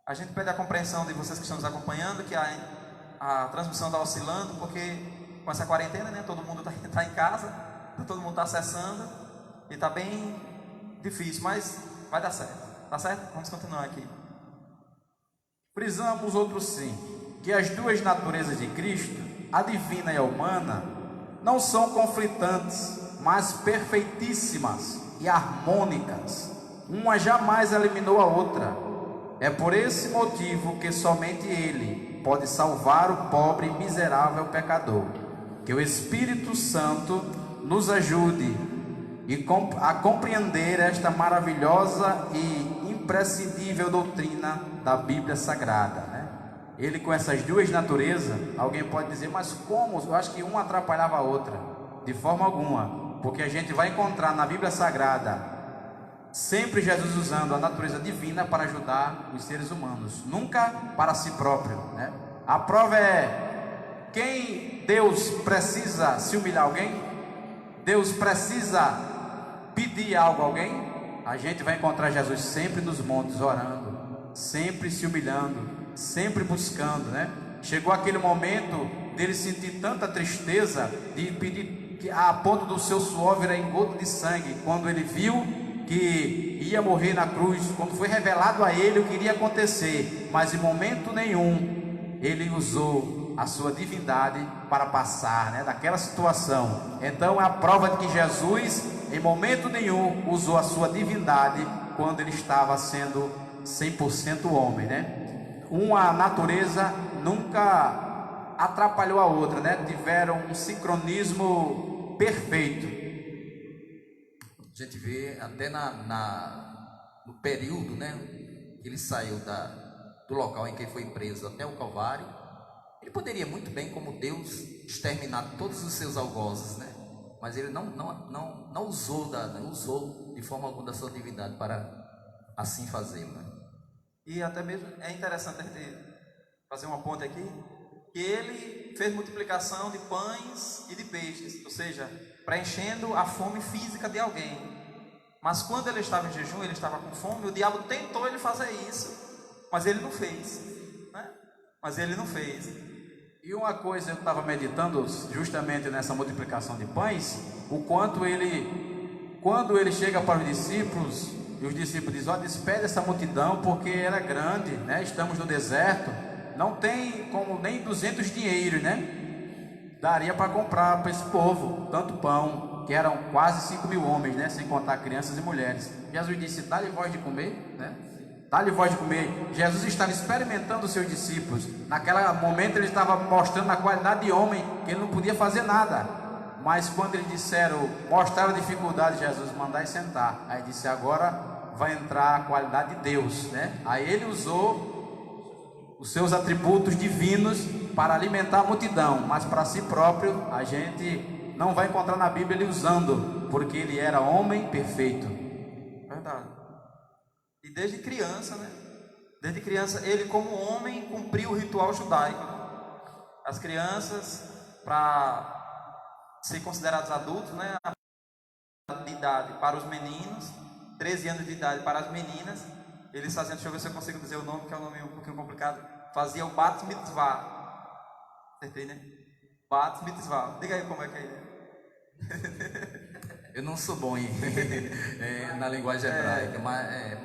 A gente pede a compreensão de vocês que estão nos acompanhando, que a transmissão está oscilando, porque com essa quarentena, né? Todo mundo está em casa, todo mundo está acessando, e está bem difícil, mas vai dar certo. Tá certo? Vamos continuar aqui. Frisamos outro sim, que as duas naturezas de Cristo, a divina e a humana, não são conflitantes, mas perfeitíssimas e harmônicas. Uma jamais eliminou a outra. É por esse motivo que somente Ele pode salvar o pobre e miserável pecador. Que o Espírito Santo nos ajude a compreender esta maravilhosa e imprescindível doutrina da Bíblia Sagrada, né? Ele com essas duas naturezas, alguém pode dizer, mas como? Eu acho que uma atrapalhava a outra. De forma alguma, porque a gente vai encontrar na Bíblia Sagrada sempre Jesus usando a natureza divina para ajudar os seres humanos, nunca para si próprio, né? A prova é, quem Deus precisa se humilhar alguém? Deus precisa pedir algo a alguém? A gente vai encontrar Jesus sempre nos montes orando, sempre se humilhando, sempre buscando, né? Chegou aquele momento dele sentir tanta tristeza, de pedir a ponto do seu suor virar em gota de sangue, quando ele viu que ia morrer na cruz, quando foi revelado a ele o que iria acontecer, mas em momento nenhum ele usou a sua divindade para passar, né, daquela situação. Então é a prova de que Jesus em momento nenhum usou a sua divindade quando ele estava sendo 100% homem, né? Uma natureza nunca atrapalhou a outra, né? Tiveram um sincronismo perfeito. A gente vê até no período, né, que ele saiu do local em que ele foi preso até o Calvário, ele poderia muito bem, como Deus, exterminar todos os seus algozes, né? Mas ele não usou de forma alguma da sua divindade para assim fazê-lo, né? E até mesmo é interessante a gente fazer uma ponte aqui, que ele fez multiplicação de pães e de peixes, ou seja, preenchendo a fome física de alguém. Mas quando ele estava em jejum, ele estava com fome, o diabo tentou ele fazer isso, mas ele não fez, né? Mas ele não fez. E uma coisa, eu estava meditando justamente nessa multiplicação de pães, o quanto quando ele chega para os discípulos, e os discípulos dizem, ó, despede essa multidão, porque era grande, né? Estamos no deserto, não tem como nem 200 dinheiros, né? Daria para comprar para esse povo tanto pão, que eram quase 5.000 homens, né? Sem contar crianças e mulheres. Jesus disse, dá-lhe voz de comer, né? Dá-lhe voz de comer. Jesus estava experimentando os seus discípulos. Naquele momento ele estava mostrando a qualidade de homem, que ele não podia fazer nada. Mas quando eles disseram, mostraram a dificuldade de Jesus, mandar e sentar. Aí disse, agora vai entrar a qualidade de Deus, né? Aí ele usou os seus atributos divinos para alimentar a multidão, mas para si próprio a gente não vai encontrar na Bíblia ele usando, porque ele era homem perfeito. Verdade. E desde criança, né? Desde criança, ele como homem cumpriu o ritual judaico, né? As crianças, para ser considerados adultos, né? De idade para os meninos, 13 anos de idade para as meninas, eles faziam, deixa eu ver se eu consigo dizer o nome, que é um nome um pouquinho complicado, fazia o Bat Mitzvah. Acertei, né? Bat Mitzvah. Diga aí como é que é. Eu não sou bom na linguagem hebraica,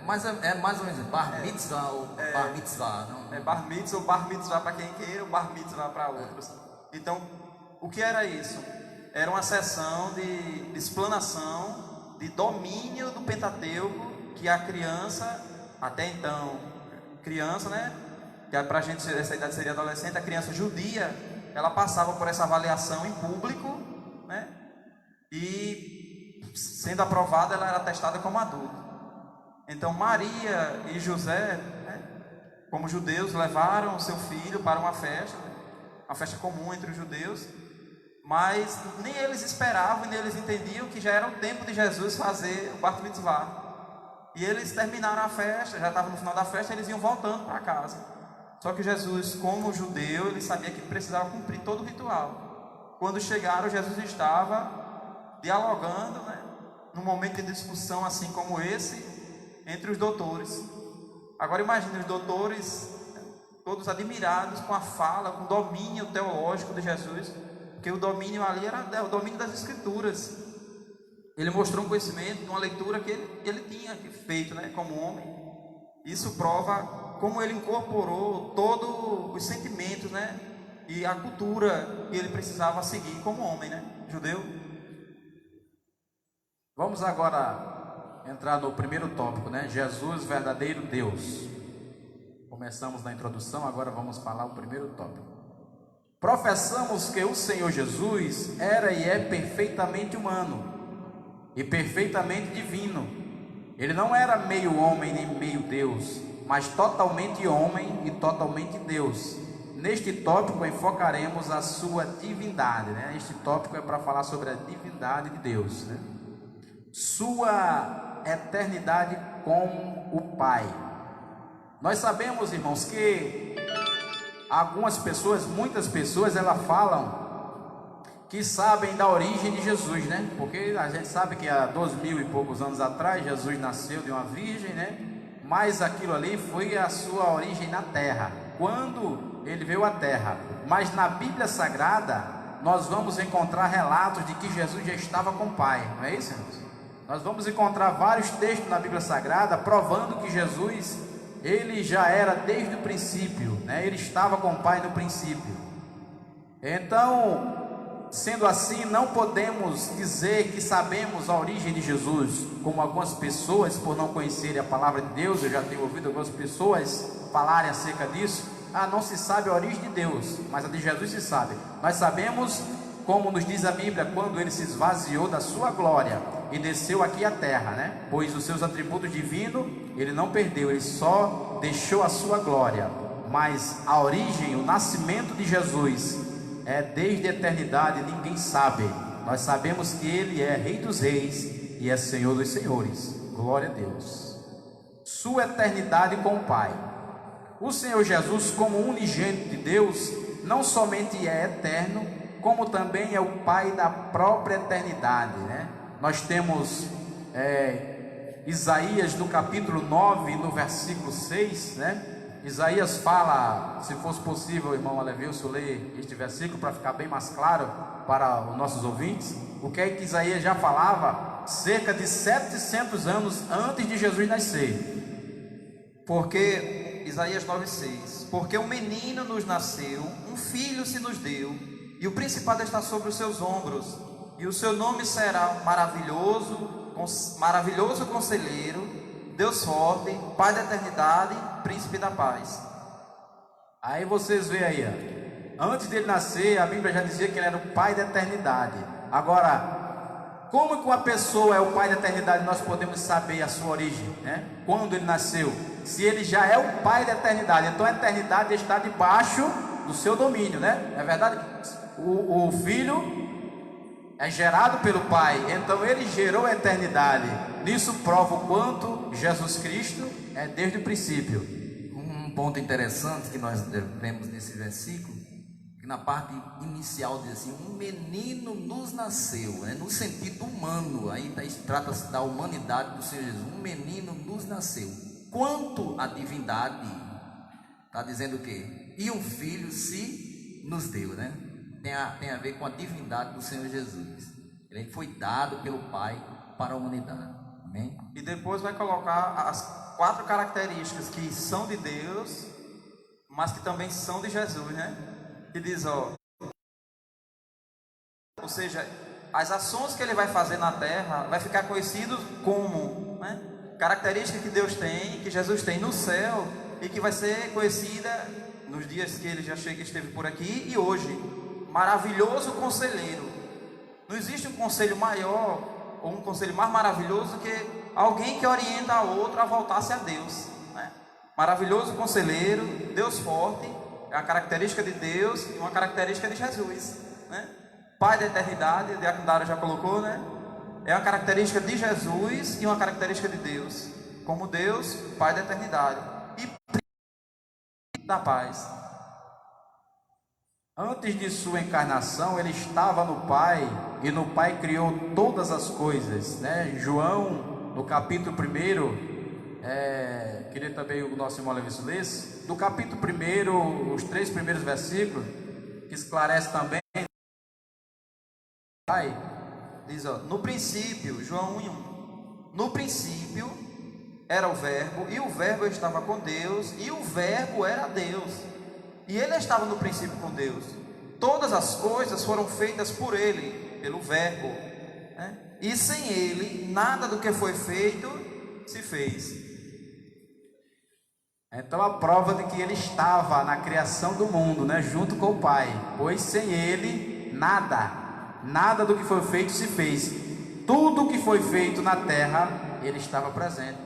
mas é mais ou menos Bar Mitzvah ou Bar Mitzvah. Não? É Bar Mitzvah ou Bar Mitzvah para quem queira, ou Bar Mitzvah para outros. Então, o que era isso? Era uma sessão de explanação, de domínio do Pentateuco, que a criança, até então, criança, né? Que para a gente, essa idade seria adolescente, a criança judia, ela passava por essa avaliação em público, né? E sendo aprovada, ela era testada como adulta. Então Maria e José, né, como judeus, levaram seu filho para uma festa comum entre os judeus, mas nem eles esperavam, nem eles entendiam que já era o tempo de Jesus fazer o Bar Mitzvah. E eles terminaram a festa, já estava no final da festa, eles iam voltando para casa. Só que Jesus, como judeu, ele sabia que precisava cumprir todo o ritual. Quando chegaram, Jesus estava dialogando, né, num momento de discussão assim como esse, entre os doutores. Agora imagine os doutores, todos admirados com a fala, com o domínio teológico de Jesus, porque o domínio ali era o domínio das Escrituras. Ele mostrou um conhecimento, uma leitura que ele tinha feito, né, como homem. Isso prova como ele incorporou todos os sentimentos, né, e a cultura que ele precisava seguir como homem, né, judeu. Vamos agora entrar no primeiro tópico, né? Jesus, verdadeiro Deus. Começamos na introdução, agora vamos falar o primeiro tópico. Professamos que o Senhor Jesus era e é perfeitamente humano e perfeitamente divino. Ele não era meio homem nem meio Deus, mas totalmente homem e totalmente Deus. Neste tópico enfocaremos a sua divindade, né? Este tópico é para falar sobre a divindade de Deus, né? Sua eternidade com o Pai. Nós sabemos, irmãos, que algumas pessoas, muitas pessoas, elas falam que sabem da origem de Jesus, né? Porque a gente sabe que há 2000 e poucos anos atrás Jesus nasceu de uma virgem, né? Mas aquilo ali foi a sua origem na terra, quando ele veio à terra. Mas na Bíblia Sagrada nós vamos encontrar relatos de que Jesus já estava com o Pai, não é isso, irmãos? Nós vamos encontrar vários textos na Bíblia Sagrada provando que Jesus, ele já era desde o princípio, né? Ele estava com o Pai no princípio. Então, sendo assim, não podemos dizer que sabemos a origem de Jesus, como algumas pessoas, por não conhecerem a palavra de Deus, eu já tenho ouvido algumas pessoas falarem acerca disso. Não se sabe a origem de Deus, mas a de Jesus se sabe. Nós sabemos, como nos diz a Bíblia, quando ele se esvaziou da sua glória e desceu aqui à terra, né? Pois os seus atributos divinos ele não perdeu, ele só deixou a sua glória. Mas a origem, o nascimento de Jesus é desde a eternidade, ninguém sabe. Nós sabemos que ele é Rei dos Reis e é Senhor dos Senhores. Glória a Deus. Sua eternidade com o Pai. O Senhor Jesus, como unigênito de Deus, não somente é eterno, como também é o Pai da própria eternidade, né? Nós temos Isaías no capítulo 9, no versículo 6, né? Isaías fala, se fosse possível, irmão Alevilson, ler este versículo para ficar bem mais claro para os nossos ouvintes. O que é que Isaías já falava cerca de 700 anos antes de Jesus nascer? Porque, Isaías 9,6: porque um menino nos nasceu, um filho se nos deu, e o principado está sobre os seus ombros, e o seu nome será maravilhoso conselheiro, Deus forte, Pai da eternidade, Príncipe da paz. Aí vocês veem aí, antes dele nascer, a Bíblia já dizia que ele era o Pai da eternidade. Agora, como que uma pessoa é o Pai da eternidade? Nós podemos saber a sua origem, né? Quando ele nasceu, se ele já é o Pai da eternidade, então a eternidade está debaixo do seu domínio, né? É verdade? O filho é gerado pelo Pai, então ele gerou a eternidade. Nisso prova o quanto Jesus Cristo é desde o princípio. Um ponto interessante que nós vemos nesse versículo, que na parte inicial diz assim: um menino nos nasceu, né? No sentido humano, aí trata-se da humanidade do Senhor Jesus. Um menino nos nasceu. Quanto à divindade, está dizendo o quê? E um filho se nos deu, né? Tem a ver com a divindade do Senhor Jesus. Ele foi dado pelo Pai para a humanidade. Amém? E depois vai colocar as 4 características que são de Deus, mas que também são de Jesus, né? Que diz, ou seja, as ações que ele vai fazer na terra vai ficar conhecido como, né? Características que Deus tem, que Jesus tem no céu, e que vai ser conhecida nos dias que ele já esteve por aqui e hoje. Maravilhoso conselheiro. Não existe um conselho maior ou um conselho mais maravilhoso que alguém que orienta a outro a voltar-se a Deus, né? Maravilhoso conselheiro, Deus forte, é uma característica de Deus e uma característica de Jesus, né? Pai da eternidade, o Diácono Dário já colocou, né? É uma característica de Jesus e uma característica de Deus, como Deus, Pai da eternidade e da paz. Antes de sua encarnação, ele estava no Pai, e no Pai criou todas as coisas, né? João, no capítulo 1, queria também o nosso irmão Levício lesse, do capítulo 1, os 3 primeiros versículos, que esclarece também, Pai, diz, ó, no princípio, João 1:1, no princípio era o Verbo, e o Verbo estava com Deus, e o Verbo era Deus, e ele estava no princípio com Deus. Todas as coisas foram feitas por ele, pelo Verbo, né? E sem ele, nada do que foi feito se fez. Então a prova de que ele estava na criação do mundo, né, junto com o Pai, pois sem ele nada do que foi feito se fez. Tudo que foi feito na terra, ele estava presente.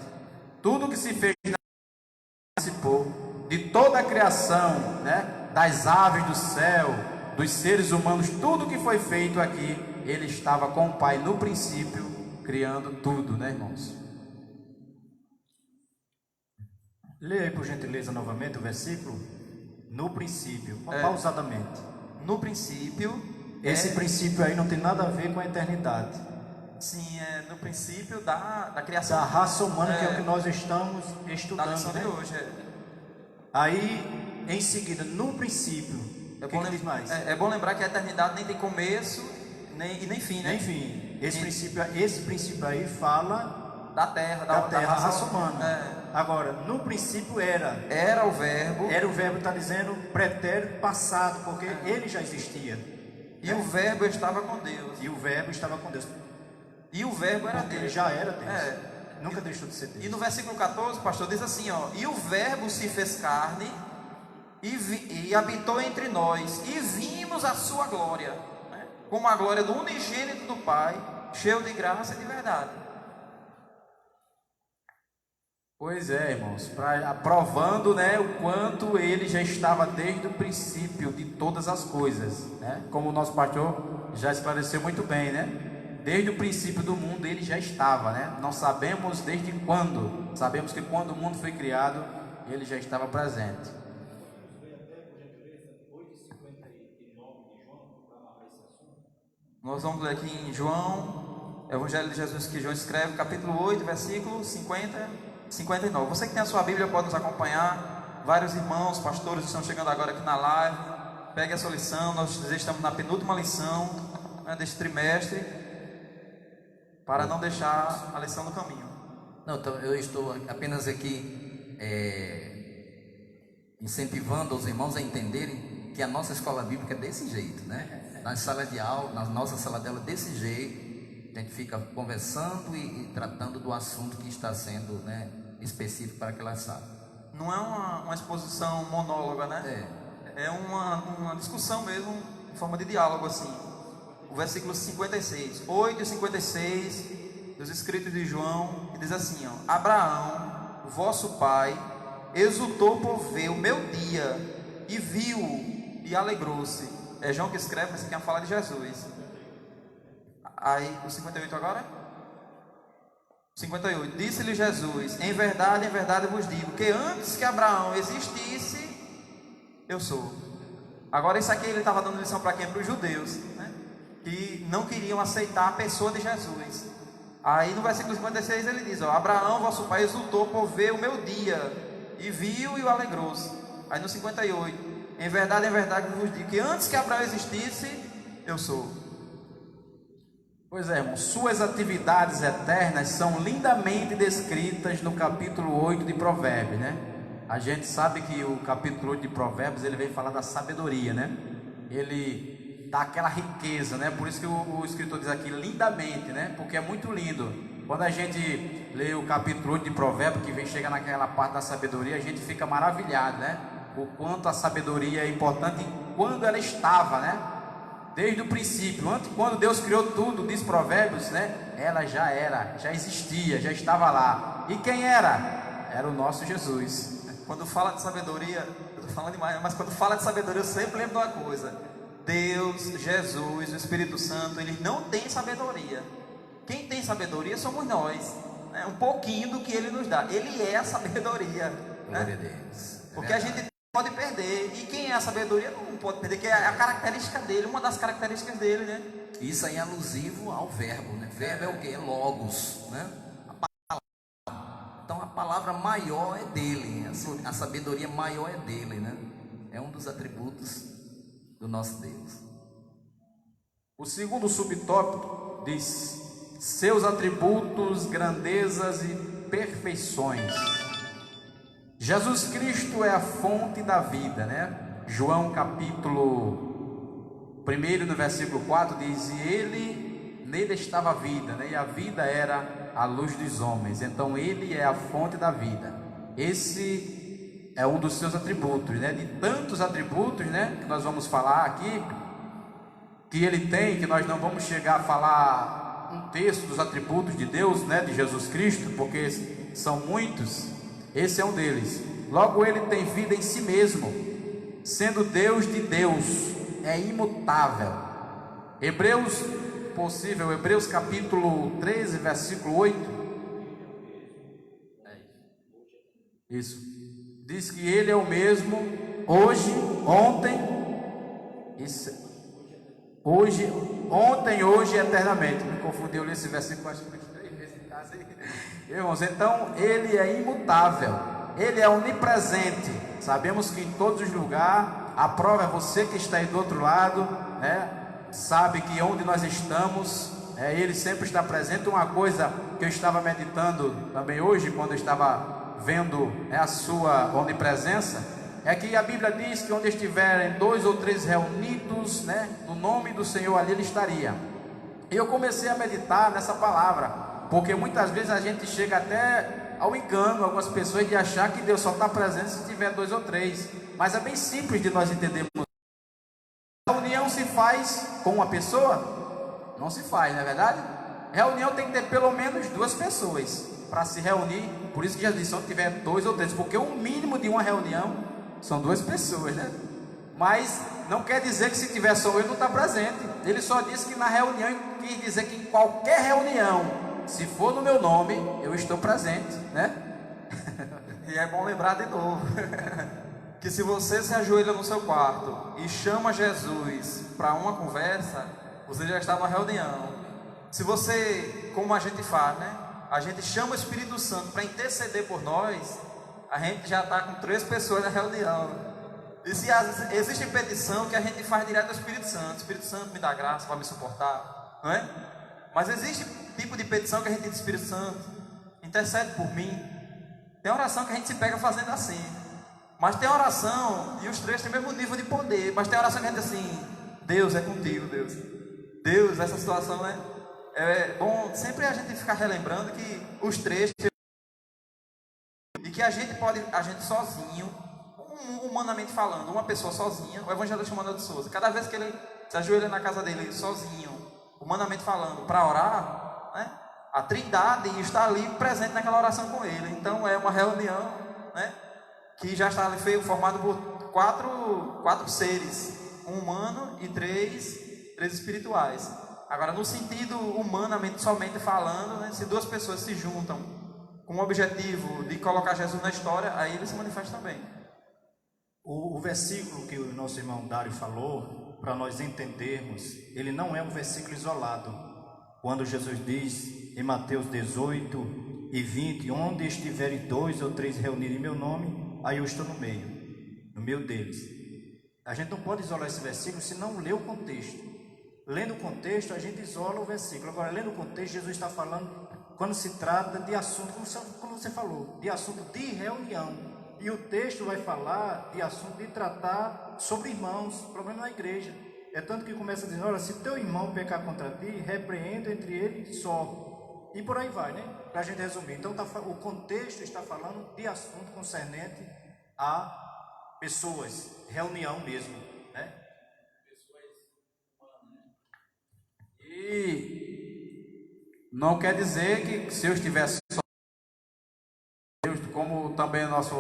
Tudo que se fez na terra participou. De toda a criação, né, das aves do céu, dos seres humanos, tudo que foi feito aqui, ele estava com o Pai no princípio, criando tudo, né, irmãos? Leia aí, por gentileza, novamente o versículo. No princípio, pausadamente. No princípio. Esse princípio aí não tem nada a ver com a eternidade. Sim, no princípio da criação. Da raça humana, que é o que nós estamos estudando. Da lição de hoje. Aí, em seguida, no princípio, que diz mais? É bom lembrar que a eternidade nem tem começo nem fim, né? Nem fim. Esse princípio aí fala da terra, da raça humana. Agora, no princípio era o Verbo. Era o Verbo, está dizendo pretérito passado, porque ele já existia. E o Verbo estava com Deus. E o Verbo estava com Deus. E o Verbo era porque Deus. Ele já era Deus. Nunca deixou de ser Deus. E no versículo 14, pastor, diz assim, ó: e o Verbo se fez carne e habitou entre nós, e vimos a sua glória, né? Como a glória do unigênito do Pai, cheio de graça e de verdade. Pois é, irmãos, provando, né, o quanto ele já estava desde o princípio de todas as coisas, né? Como o nosso pastor já esclareceu muito bem, né? Desde o princípio do mundo ele já estava, né? Não sabemos desde quando. Sabemos que quando o mundo foi criado, ele já estava presente. Nós vamos ler aqui em João, Evangelho de Jesus, que João escreve, capítulo 8, versículo 59. Você que tem a sua Bíblia pode nos acompanhar. Vários irmãos, pastores que estão chegando agora aqui na live. Pegue a sua lição. Nós estamos na penúltima lição, né, deste trimestre, para não deixar a lição no caminho. Não, então eu estou apenas aqui incentivando os irmãos a entenderem que a nossa escola bíblica é desse jeito, né? Nas salas de aula, na nossa sala de aula, desse jeito, a gente fica conversando e tratando do assunto que está sendo, né, específico para aquela sala. Não é uma exposição monóloga, né? É uma discussão mesmo, em forma de diálogo assim. O versículo 56, 8 e 56 dos escritos de João, que diz assim, ó: Abraão, vosso pai, exultou por ver o meu dia, e viu e alegrou-se. É João que escreve, mas isso aqui é uma fala de Jesus. Aí, o 58 agora? 58, disse-lhe Jesus: em verdade vos digo, que antes que Abraão existisse, eu sou. Agora isso aqui ele estava dando lição para quem? Para os judeus, né? Que não queriam aceitar a pessoa de Jesus. Aí no versículo 56 ele diz, ó: Abraão, vosso pai, exultou por ver o meu dia, e viu e o alegrou-se. Aí no 58, em verdade vos digo, que antes que Abraão existisse, eu sou. Pois é, irmão, suas atividades eternas são lindamente descritas no capítulo 8 de Provérbios, né? A gente sabe que o capítulo 8 de Provérbios, ele vem falar da sabedoria, né? Ele dá aquela riqueza, né? Por isso que o escritor diz aqui lindamente, né? Porque é muito lindo. Quando a gente lê o capítulo 8 de Provérbios, que vem chega naquela parte da sabedoria, a gente fica maravilhado, né? O quanto a sabedoria é importante e quando ela estava, né? Desde o princípio, antes, quando Deus criou tudo, diz Provérbios, né? Ela já era, já existia, já estava lá. E quem era? Era o nosso Jesus. Quando fala de sabedoria, eu tô falando demais, mas quando fala de sabedoria, eu sempre lembro de uma coisa: Deus, Jesus, o Espírito Santo, eles não têm sabedoria. Quem tem sabedoria somos nós, né? Um pouquinho do que Ele nos dá. Ele é a sabedoria, Glória a né? Deus. Porque a gente pode perder, e quem é a sabedoria não pode perder, que é a característica dele, uma das características dele, né? Isso aí é alusivo ao verbo, né? Verbo é o que? É logos, né? A palavra. Então a palavra maior é dele, a sabedoria maior é dele, né? É um dos atributos do nosso Deus. O segundo subtópico diz: seus atributos, grandezas e perfeições. Jesus Cristo é a fonte da vida, né? João capítulo 1, no versículo 4 diz: e nele estava a vida, né? E a vida era a luz dos homens. Então ele é a fonte da vida. Esse é um dos seus atributos, né? De tantos atributos, né, que nós vamos falar aqui, que ele tem, que nós não vamos chegar a falar um terço dos atributos de Deus, né, de Jesus Cristo, porque são muitos. Esse é um deles. Logo, ele tem vida em si mesmo, sendo Deus de Deus, é imutável. Hebreus capítulo 13, versículo 8. Isso. Diz que ele é o mesmo hoje, ontem, hoje e eternamente. Me confundi, eu li esse versículo acho que 3 vezes em casa. Irmãos, então ele é imutável, ele é onipresente. Sabemos que em todos os lugares, a prova é você que está aí do outro lado, né? Sabe que onde nós estamos, ele sempre está presente. Uma coisa que eu estava meditando também hoje, quando eu estava vendo a sua onipresença, é que a Bíblia diz que onde estiverem 2 ou 3 reunidos, né, no nome do Senhor, ali ele estaria. E eu comecei a meditar nessa palavra, porque muitas vezes a gente chega até ao engano, algumas pessoas, de achar que Deus só está presente se tiver 2 ou 3, mas é bem simples de nós entendermos. A reunião se faz com uma pessoa? Não se faz, não é verdade? Reunião tem que ter pelo menos 2 pessoas para se reunir. Por isso que já disse, se tiver 2 ou 3, porque o mínimo de uma reunião são 2 pessoas, né? Mas não quer dizer que se tiver só eu não está presente. Ele só disse que na reunião, quis dizer que em qualquer reunião, se for no meu nome, eu estou presente, né? E é bom lembrar de novo que se você se ajoelha no seu quarto e chama Jesus para uma conversa, você já está numa reunião. Se você, como a gente faz, né? A gente chama o Espírito Santo para interceder por nós, a gente já está com 3 pessoas na reunião. E se existe petição que a gente faz direto ao Espírito Santo me dá graça para me suportar, não é? Mas existe tipo de petição que a gente diz: Espírito Santo, intercede por mim. Tem oração que a gente se pega fazendo assim, mas tem oração, e os 3 têm o mesmo nível de poder, mas tem oração que a gente diz assim: Deus, é contigo, Deus. Deus, essa situação, né? É bom sempre a gente ficar relembrando que os 3, e que a gente sozinho, humanamente falando, uma pessoa sozinha, o evangelista Manuel de Souza, cada vez que ele se ajoelha na casa dele sozinho, humanamente falando, para orar, né, a Trindade está ali presente naquela oração com ele. Então é uma reunião, né, que já está ali formado por quatro seres, um humano e três espirituais. Agora, no sentido humanamente somente falando, né, se 2 pessoas se juntam com o objetivo de colocar Jesus na história, aí ele se manifesta também. O versículo que o nosso irmão Dário falou, para nós entendermos, ele não é um versículo isolado. Quando Jesus diz em Mateus 18 e 20, onde estiverem 2 ou 3 reunidos em meu nome, aí eu estou no meio deles. A gente não pode isolar esse versículo se não ler o contexto. Lendo o contexto, a gente isola o versículo. Agora, lendo o contexto, Jesus está falando quando se trata de assunto, como você falou, de assunto de reunião. E o texto vai falar de assunto de tratar sobre irmãos, problema na igreja. É tanto que começa dizendo: olha, se teu irmão pecar contra ti, repreenda entre ele só. e por aí vai, né? Para a gente resumir. Então, o contexto está falando de assunto concernente a pessoas, reunião mesmo, né? E não quer dizer que se eu estivesse só, como também o nosso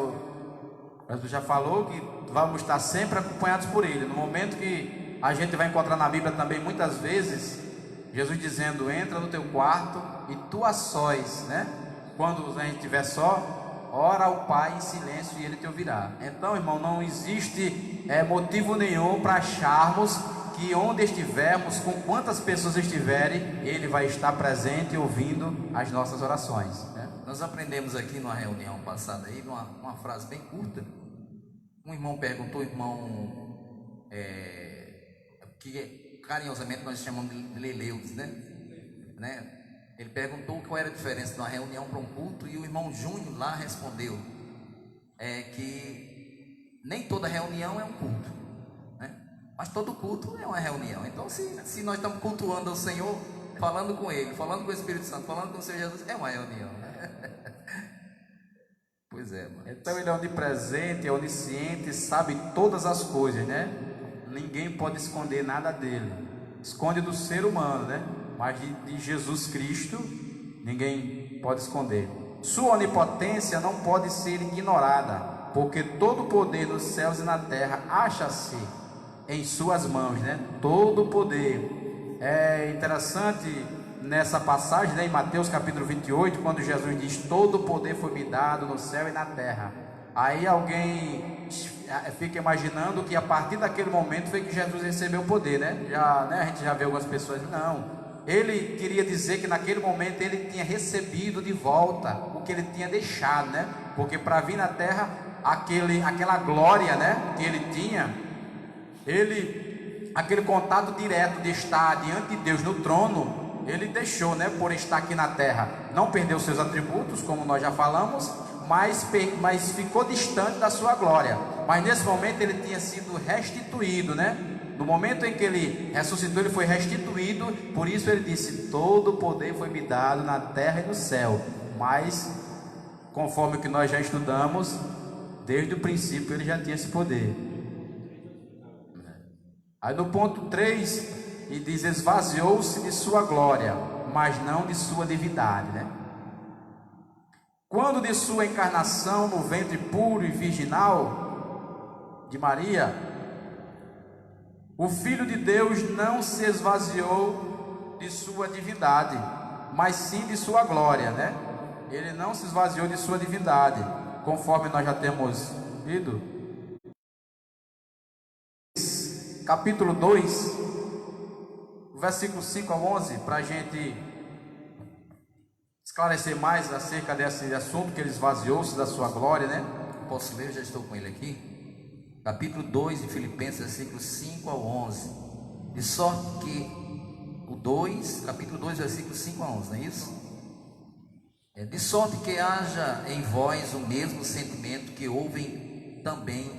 pastor já falou, que vamos estar sempre acompanhados por Ele. No momento que a gente vai encontrar na Bíblia também muitas vezes Jesus dizendo: entra no teu quarto e tu a sós, né? Quando a gente estiver só, ora ao Pai em silêncio e Ele te ouvirá. Então, irmão, não existe motivo nenhum para acharmos que onde estivermos, com quantas pessoas estiverem, Ele vai estar presente ouvindo as nossas orações, né? Nós aprendemos aqui numa reunião passada aí, uma frase bem curta. Um irmão perguntou, que carinhosamente nós chamamos de Leleus, né? Ele perguntou qual era a diferença de uma reunião para um culto, e o irmão Júnior lá respondeu que nem toda reunião é um culto, né? Mas todo culto é uma reunião. Então, se nós estamos cultuando o Senhor, falando com Ele, falando com o Espírito Santo, falando com o Senhor Jesus, é uma reunião, né? Pois é, mano. Então Ele é onipresente, é onisciente, sabe todas as coisas, né? Ninguém pode esconder nada dele. Esconde do ser humano, né? Mas de Jesus Cristo ninguém pode esconder. Sua onipotência não pode ser ignorada, porque todo o poder nos céus e na terra acha-se em suas mãos, né? Todo o poder. É interessante nessa passagem, né, em Mateus capítulo 28, quando Jesus diz: todo o poder foi me dado no céu e na terra. Aí alguém fica imaginando que a partir daquele momento foi que Jesus recebeu o poder, né? A gente já vê algumas pessoas, não. Ele queria dizer que naquele momento ele tinha recebido de volta o que ele tinha deixado, né? Porque para vir na terra, aquela glória, né, que ele tinha, aquele contato direto de estar diante de Deus no trono, ele deixou, né, por estar aqui na terra. Não perdeu seus atributos, como nós já falamos, mas ficou distante da sua glória. Mas nesse momento ele tinha sido restituído, né? No momento em que ele ressuscitou, ele foi restituído. Por isso ele disse: todo o poder foi me dado na terra e no céu. Mas, conforme o que nós já estudamos, desde o princípio ele já tinha esse poder. Aí no ponto 3, ele diz: esvaziou-se de sua glória, mas não de sua divindade, né? Quando de sua encarnação no ventre puro e virginal de Maria, o Filho de Deus não se esvaziou de sua divindade, mas sim de sua glória, né? Ele não se esvaziou de sua divindade, conforme nós já temos lido. Capítulo 2, versículo 5 a 11, para a gente esclarecer mais acerca desse assunto, que ele esvaziou-se da sua glória, né? Posso ler? Eu já estou com ele aqui. Capítulo 2 de Filipenses, versículos 5 ao 11. De sorte que capítulo 2, versículos 5 a 11, não é isso? De sorte que haja em vós o mesmo sentimento que houve também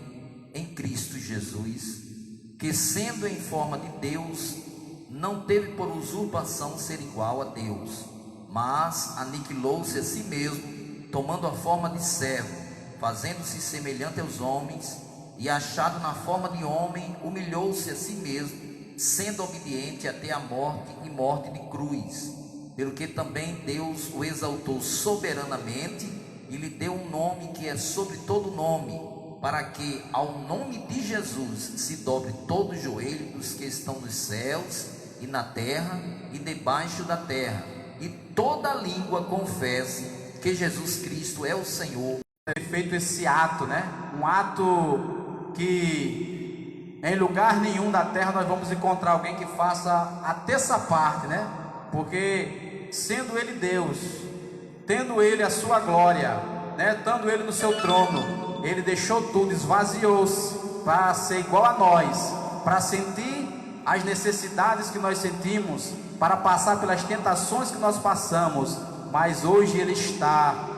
em Cristo Jesus, que sendo em forma de Deus, não teve por usurpação ser igual a Deus, mas aniquilou-se a si mesmo, tomando a forma de servo, fazendo-se semelhante aos homens, e achado na forma de homem, humilhou-se a si mesmo, sendo obediente até a morte e morte de cruz, pelo que também Deus o exaltou soberanamente e lhe deu um nome que é sobre todo nome, para que ao nome de Jesus se dobre todo o joelho dos que estão nos céus e na terra e debaixo da terra, e toda língua confesse que Jesus Cristo é o Senhor. Ter feito esse ato, né? Um ato que em lugar nenhum da terra nós vamos encontrar alguém que faça até essa parte, né? Porque sendo Ele Deus, tendo Ele a sua glória, né? Estando Ele no seu trono, Ele deixou tudo, esvaziou-se para ser igual a nós, para sentir as necessidades que nós sentimos, para passar pelas tentações que nós passamos, mas hoje Ele está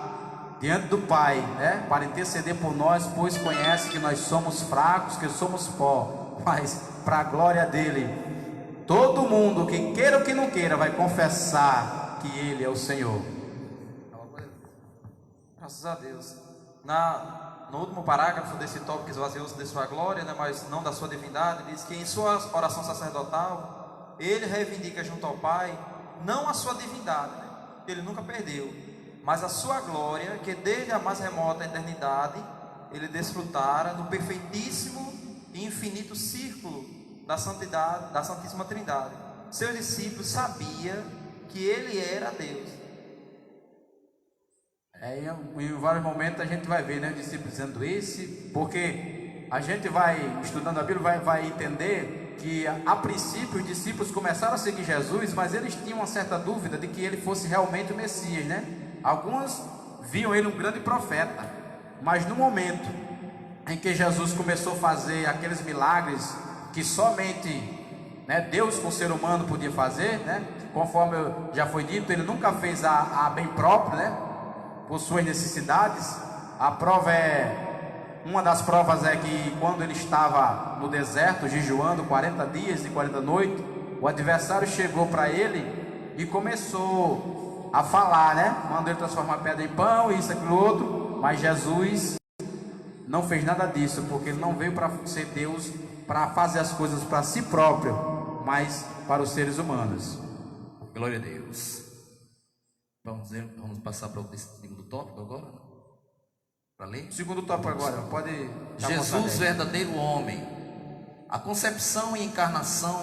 diante do Pai, né, para interceder por nós, pois conhece que nós somos fracos, que somos pó, mas para a glória dele, todo mundo, que queira ou que não queira, vai confessar que Ele é o Senhor. Graças a Deus. No último parágrafo desse tópico, esvaziou-se de sua glória, né, mas não da sua divindade, diz que em sua oração sacerdotal, ele reivindica junto ao Pai, não a sua divindade, né, que ele nunca perdeu, mas a sua glória, que desde a mais remota eternidade, ele desfrutara no perfeitíssimo e infinito círculo da santidade, da Santíssima Trindade. Seus discípulos sabiam que ele era Deus. Em vários momentos a gente vai ver, né, os discípulos dizendo esse, porque a gente vai, estudando a Bíblia, vai entender que a princípio os discípulos começaram a seguir Jesus, mas eles tinham uma certa dúvida de que ele fosse realmente o Messias, né? Alguns viam ele um grande profeta, mas no momento em que Jesus começou a fazer aqueles milagres que somente, né, Deus com o ser humano podia fazer, né? Conforme já foi dito, ele nunca fez a bem próprio, né? Por suas necessidades. Uma das provas é que quando ele estava no deserto, jejuando 40 dias e 40 noites, o adversário chegou para ele e começou a falar, né? Mandou ele transformar pedra em pão, isso, aquilo, outro. Mas Jesus não fez nada disso, porque ele não veio para ser Deus, para fazer as coisas para si próprio, mas para os seres humanos. Glória a Deus. Vamos passar para o segundo tópico agora? Para ler? Segundo tópico agora, pode. Jesus, verdadeiro homem. A concepção e a encarnação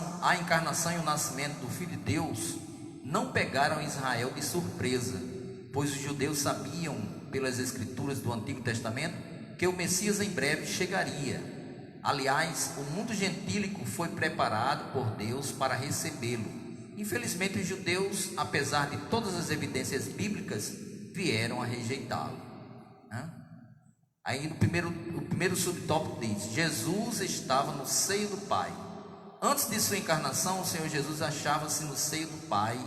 e o nascimento do Filho de Deus não pegaram Israel de surpresa, pois os judeus sabiam, pelas escrituras do Antigo Testamento, que o Messias em breve chegaria. Aliás, o mundo gentílico foi preparado por Deus para recebê-lo. Infelizmente, os judeus, apesar de todas as evidências bíblicas, vieram a rejeitá-lo. Aí o primeiro subtópico diz: Jesus estava no seio do Pai. Antes de sua encarnação, o Senhor Jesus achava-se no seio do Pai,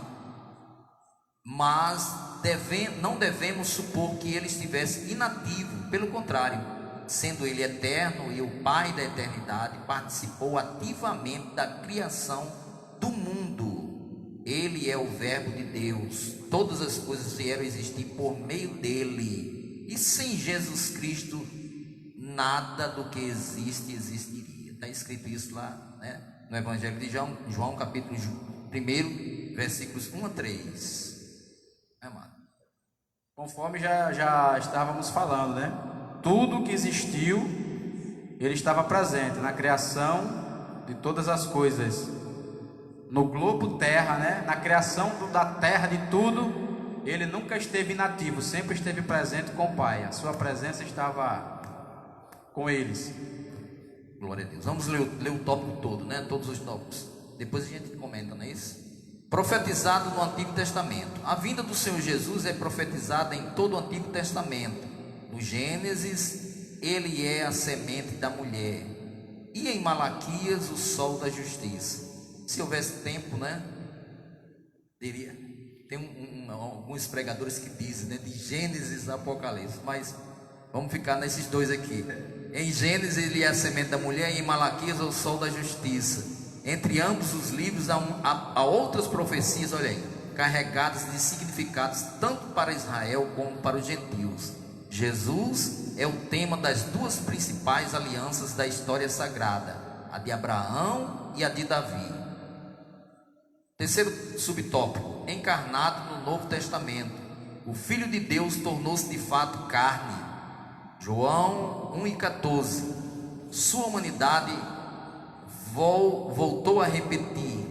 mas não devemos supor que ele estivesse inativo. Pelo contrário, sendo ele eterno e o Pai da eternidade, participou ativamente da criação do mundo. Ele é o Verbo de Deus. Todas as coisas vieram a existir por meio dele, e sem Jesus Cristo nada do que existe existiria. Está escrito isso lá, né, no Evangelho de João capítulo 1, versículos 1 a 3. Amado, conforme já estávamos falando, né? Tudo que existiu, ele estava presente na criação de todas as coisas. No globo terra, né? Na criação da terra, de tudo, ele nunca esteve inativo, sempre esteve presente com o Pai. A sua presença estava com eles. Glória a Deus. Vamos ler o tópico todo, né? Todos os tópicos. Depois a gente comenta, não é isso? Profetizado no Antigo Testamento. A vinda do Senhor Jesus é profetizada em todo o Antigo Testamento. No Gênesis, ele é a semente da mulher, e em Malaquias, o sol da justiça. Se houvesse tempo, né, teria. Tem alguns pregadores que dizem, né, de Gênesis a Apocalipse, mas vamos ficar nesses dois aqui. Em Gênesis ele é a semente da mulher, e em Malaquias o sol da justiça. Entre ambos os livros há outras profecias, olha aí, carregadas de significados tanto para Israel como para os gentios. Jesus é o tema das duas principais alianças da história sagrada, a de Abraão e a de Davi. Terceiro subtópico: encarnado no Novo Testamento. O Filho de Deus tornou-se de fato carne. João 1,14. Sua humanidade volto a repetir,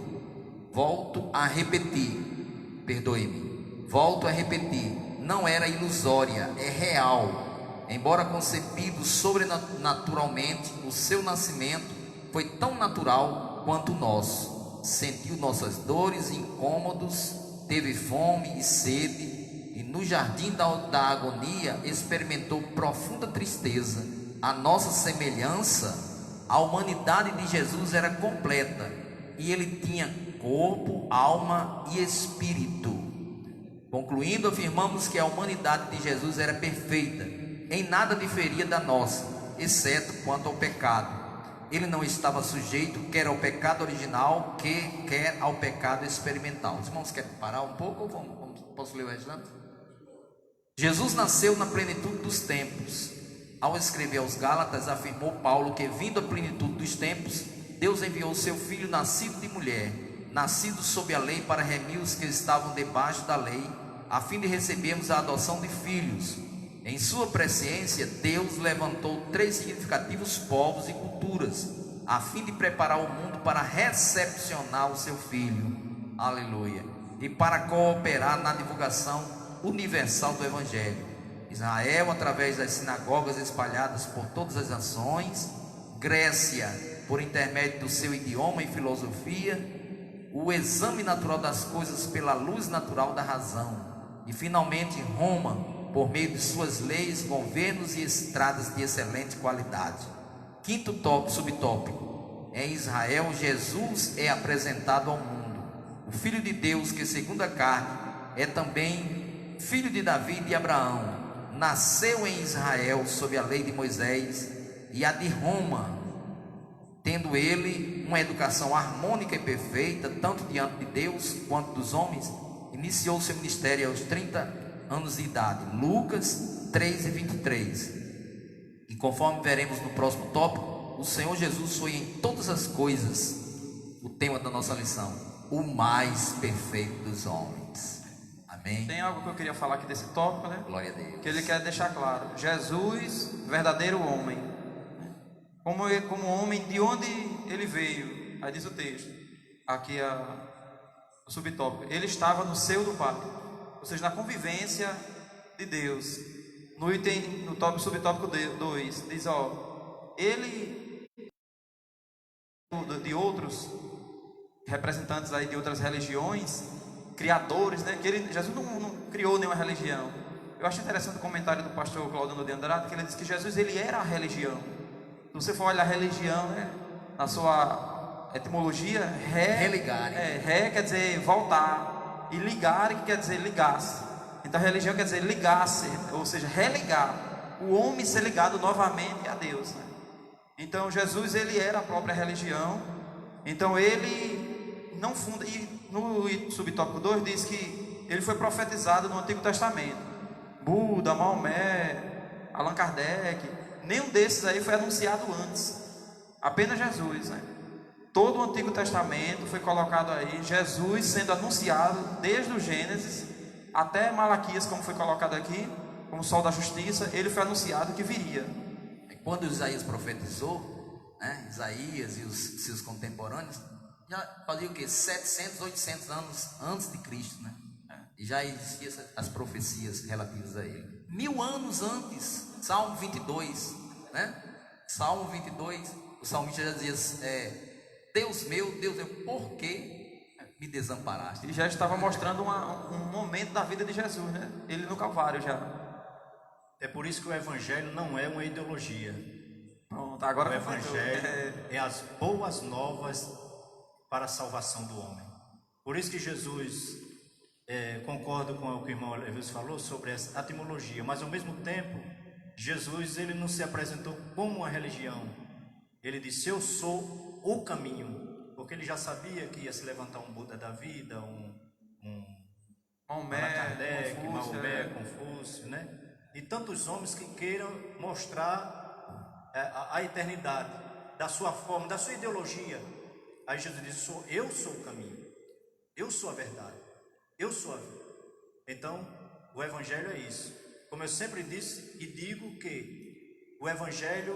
não era ilusória, é real. Embora concebido sobrenaturalmente, o seu nascimento foi tão natural quanto o nosso. Sentiu nossas dores e incômodos, teve fome e sede, e no jardim da agonia experimentou profunda tristeza. A nossa semelhança, a humanidade de Jesus era completa, e ele tinha corpo, alma e espírito. Concluindo, afirmamos que a humanidade de Jesus era perfeita, em nada diferia da nossa, exceto quanto ao pecado. Ele não estava sujeito quer ao pecado original, quer ao pecado experimental. Os irmãos querem parar um pouco ou vamos Posso ler o restante? Jesus nasceu na plenitude dos tempos. Ao escrever aos Gálatas, afirmou Paulo que, vindo a plenitude dos tempos, Deus enviou seu Filho nascido de mulher, nascido sob a lei, para remir os que estavam debaixo da lei, a fim de recebermos a adoção de filhos. Em sua presciência, Deus levantou 3 significativos povos e culturas, a fim de preparar o mundo para recepcionar o seu Filho. Aleluia. E para cooperar na divulgação universal do Evangelho. Israel, através das sinagogas espalhadas por todas as nações. Grécia, por intermédio do seu idioma e filosofia. O exame natural das coisas pela luz natural da razão. E finalmente Roma, por meio de suas leis, governos e estradas de excelente qualidade. Quinto subtópico. Em Israel, Jesus é apresentado ao mundo. O Filho de Deus, que segundo a carne é também filho de Davi e de Abraão, nasceu em Israel sob a lei de Moisés e a de Roma, tendo ele uma educação harmônica e perfeita, tanto diante de Deus quanto dos homens. Iniciou seu ministério aos 30 anos de idade. Lucas 3:23. E conforme veremos no próximo tópico, o Senhor Jesus foi em todas as coisas, o tema da nossa lição, o mais perfeito dos homens. Amém? Tem algo que eu queria falar aqui desse tópico, né? Glória a Deus. Que ele quer deixar claro: Jesus, verdadeiro homem, como homem, de onde ele veio? Aí diz o texto, aqui o subtópico: ele estava no seio do Pai, ou seja, na convivência de Deus. No item, no subtópico 2, diz: ele de outros representantes aí de outras religiões, criadores, né? Que Jesus não criou nenhuma religião. Eu acho interessante o comentário do pastor Claudino de Andrade, que ele diz que Jesus, ele era a religião. Se você for olhar a religião, né, na sua etimologia, religar, ré quer dizer voltar, e ligar que quer dizer ligar-se. Então a religião quer dizer ligar-se, ou seja, religar, o homem ser ligado novamente a Deus, né? Então Jesus, ele era a própria religião. Então ele não funda. E no subtópico 2 diz que ele foi profetizado no Antigo Testamento. Buda, Maomé, Allan Kardec, nenhum desses aí foi anunciado antes, apenas Jesus, né? Todo o Antigo Testamento foi colocado aí, Jesus sendo anunciado desde o Gênesis até Malaquias, como foi colocado aqui, como sol da justiça. Ele foi anunciado que viria. Quando Isaías profetizou, né, Isaías e os seus contemporâneos, já fazia o quê? 700, 800 anos antes de Cristo, né? E já existiam as profecias relativas a ele. 1000 anos antes, Salmo 22, né? Salmo 22, o salmista já dizia, Deus meu, por que me desamparaste? Ele já estava mostrando um momento da vida de Jesus, né? Ele no Calvário já. É por isso que o Evangelho não é uma ideologia. Pronto, agora o Evangelho é as boas novas para a salvação do homem. Por isso que Jesus, concordo com o que o irmão Levis falou sobre essa etimologia, mas ao mesmo tempo, Jesus, ele não se apresentou como uma religião. Ele disse: eu sou o caminho, porque ele já sabia que ia se levantar um Buda da vida, Maomé, Kardec, Confúcio, Maomé, Confúcio, né? E tantos homens que queiram mostrar a eternidade da sua forma, da sua ideologia. Aí Jesus diz: eu sou o caminho, eu sou a verdade, eu sou a vida. Então, o Evangelho é isso. Como eu sempre disse e digo, que o Evangelho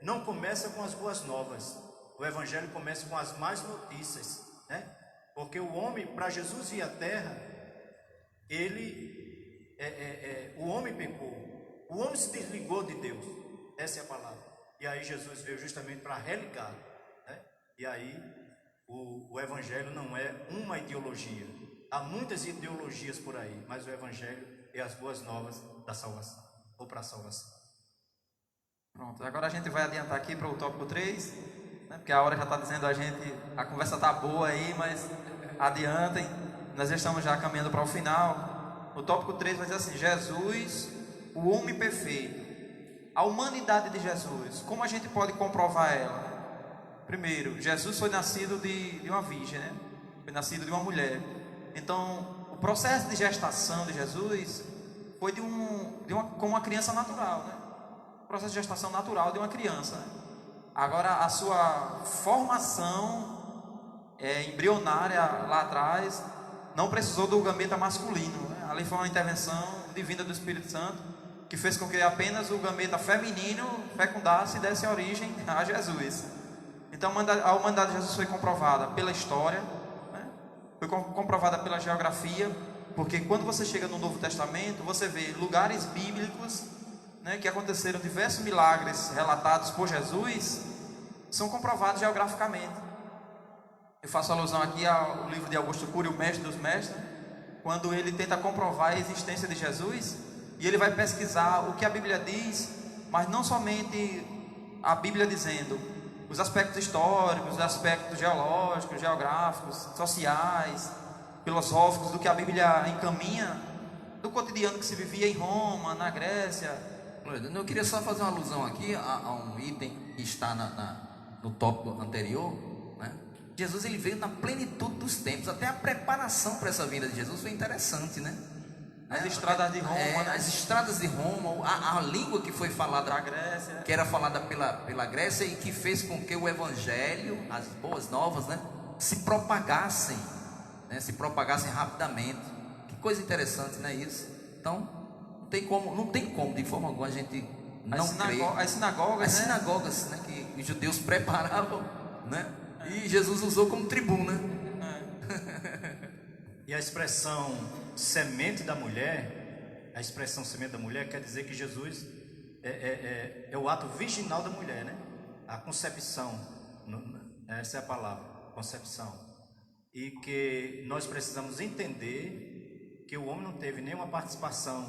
não começa com as boas novas. O Evangelho começa com as más notícias, né? Porque o homem, para Jesus vir à terra, o homem pecou, o homem se desligou de Deus, essa é a palavra. E aí Jesus veio justamente para religar, né? E aí o Evangelho não é uma ideologia. Há muitas ideologias por aí, mas o Evangelho é as boas novas da salvação, ou para a salvação. Pronto, agora a gente vai adiantar aqui para o tópico 3, né? Porque a hora já está dizendo a gente, a conversa está boa aí, mas adiantem, nós já estamos já caminhando para o final. O tópico 3 vai dizer assim: Jesus, o homem perfeito. A humanidade de Jesus, como a gente pode comprovar ela? Primeiro, Jesus foi nascido de uma virgem, né? Foi nascido de uma mulher. Então, o processo de gestação de Jesus foi como uma criança natural, né? O processo de gestação natural de uma criança, né? Agora, a sua formação embrionária lá atrás não precisou do gameta masculino, né? Ali foi uma intervenção divina do Espírito Santo que fez com que apenas o gameta feminino fecundasse e desse origem a Jesus. Então a humanidade de Jesus foi comprovada pela história, né? Foi comprovada pela geografia, porque quando você chega no Novo Testamento, você vê lugares bíblicos, né, que aconteceram diversos milagres relatados por Jesus, são comprovados geograficamente. Eu faço alusão aqui ao livro de Augusto Cury, o Mestre dos Mestres, quando ele tenta comprovar a existência de Jesus, e ele vai pesquisar o que a Bíblia diz, mas não somente a Bíblia dizendo, os aspectos históricos, os aspectos geológicos, geográficos, sociais, filosóficos, do que a Bíblia encaminha, do cotidiano que se vivia em Roma, na Grécia. Eu queria só fazer uma alusão aqui a um item que está no tópico anterior, né? Jesus, ele veio na plenitude dos tempos. Até a preparação para essa vinda de Jesus foi interessante, né? As estradas de Roma, né? As estradas de Roma, a língua que foi falada da Grécia, que era falada pela Grécia, e que fez com que o Evangelho, as boas novas, né, se propagassem, né, se propagassem rapidamente. Que coisa interessante, não é isso? Então, não tem como de forma alguma a gente não crer. As sinagogas, né, que os judeus preparavam, né, e Jesus usou como tribuna. E a expressão semente da mulher, quer dizer que Jesus é o ato virginal da mulher, né? A concepção, essa é a palavra, concepção. E que nós precisamos entender que o homem não teve nenhuma participação,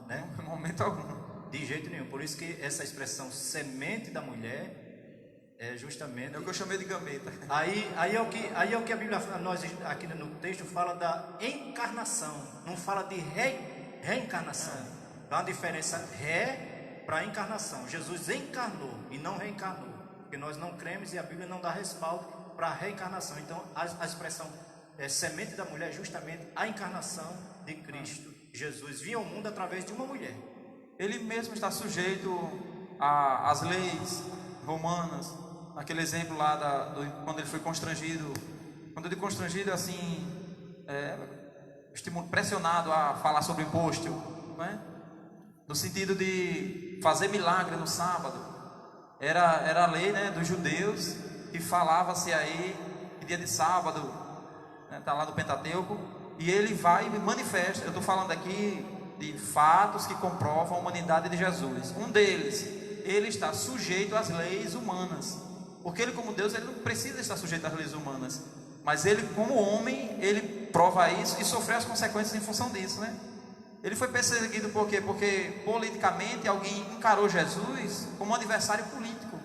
né? Em momento algum. De jeito nenhum. Por isso que essa expressão semente da mulher é justamente... É o que eu chamei de gameta. Aí é o que a Bíblia, nós aqui no texto fala da encarnação, não fala de reencarnação. Dá uma diferença para encarnação. Jesus encarnou e não reencarnou, porque nós não cremos e a Bíblia não dá respaldo para a reencarnação. Então a expressão semente da mulher é justamente a encarnação de Cristo. Jesus vinha ao mundo através de uma mulher. Ele mesmo está sujeito às leis romanas. Naquele exemplo lá quando ele foi constrangido, assim, pressionado a falar sobre imposto, né? No sentido de fazer milagre no sábado. Era a lei, né, dos judeus, que falava-se aí que dia de sábado, né, tá lá no Pentateuco, e ele vai e manifesta. Eu estou falando aqui de fatos que comprovam a humanidade de Jesus. Um deles, ele está sujeito às leis humanas, porque ele, como Deus, ele não precisa estar sujeito às leis humanas, mas ele, como homem, ele prova isso e sofreu as consequências em função disso, né? Ele foi perseguido por quê? Porque politicamente alguém encarou Jesus como um adversário político.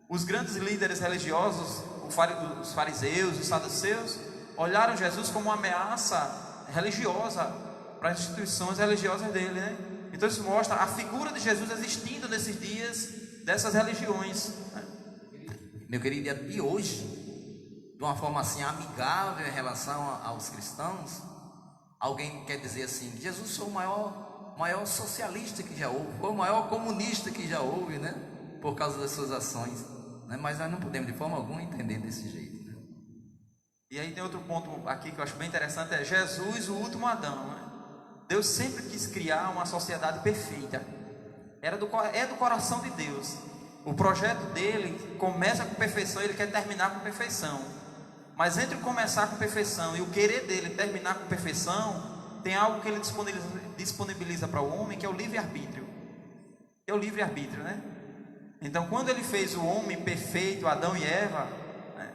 Os grandes líderes religiosos, os fariseus, os saduceus, olharam Jesus como uma ameaça religiosa para as instituições religiosas dele, né? Então isso mostra a figura de Jesus existindo nesses dias dessas religiões, né? Meu querido, e hoje, de uma forma assim amigável em relação aos cristãos, alguém quer dizer assim: Jesus foi o maior socialista que já houve, foi o maior comunista que já houve, né? Por causa das suas ações, né? Mas nós não podemos de forma alguma entender desse jeito, né? E aí tem outro ponto aqui que eu acho bem interessante, é Jesus, o último Adão, né? Deus sempre quis criar uma sociedade perfeita. É do coração de Deus. O projeto dele começa com perfeição, ele quer terminar com perfeição. Mas entre o começar com perfeição e o querer dele terminar com perfeição, tem algo que ele disponibiliza para o homem, que é o livre-arbítrio. É o livre-arbítrio, né? Então, quando ele fez o homem perfeito, Adão e Eva, né,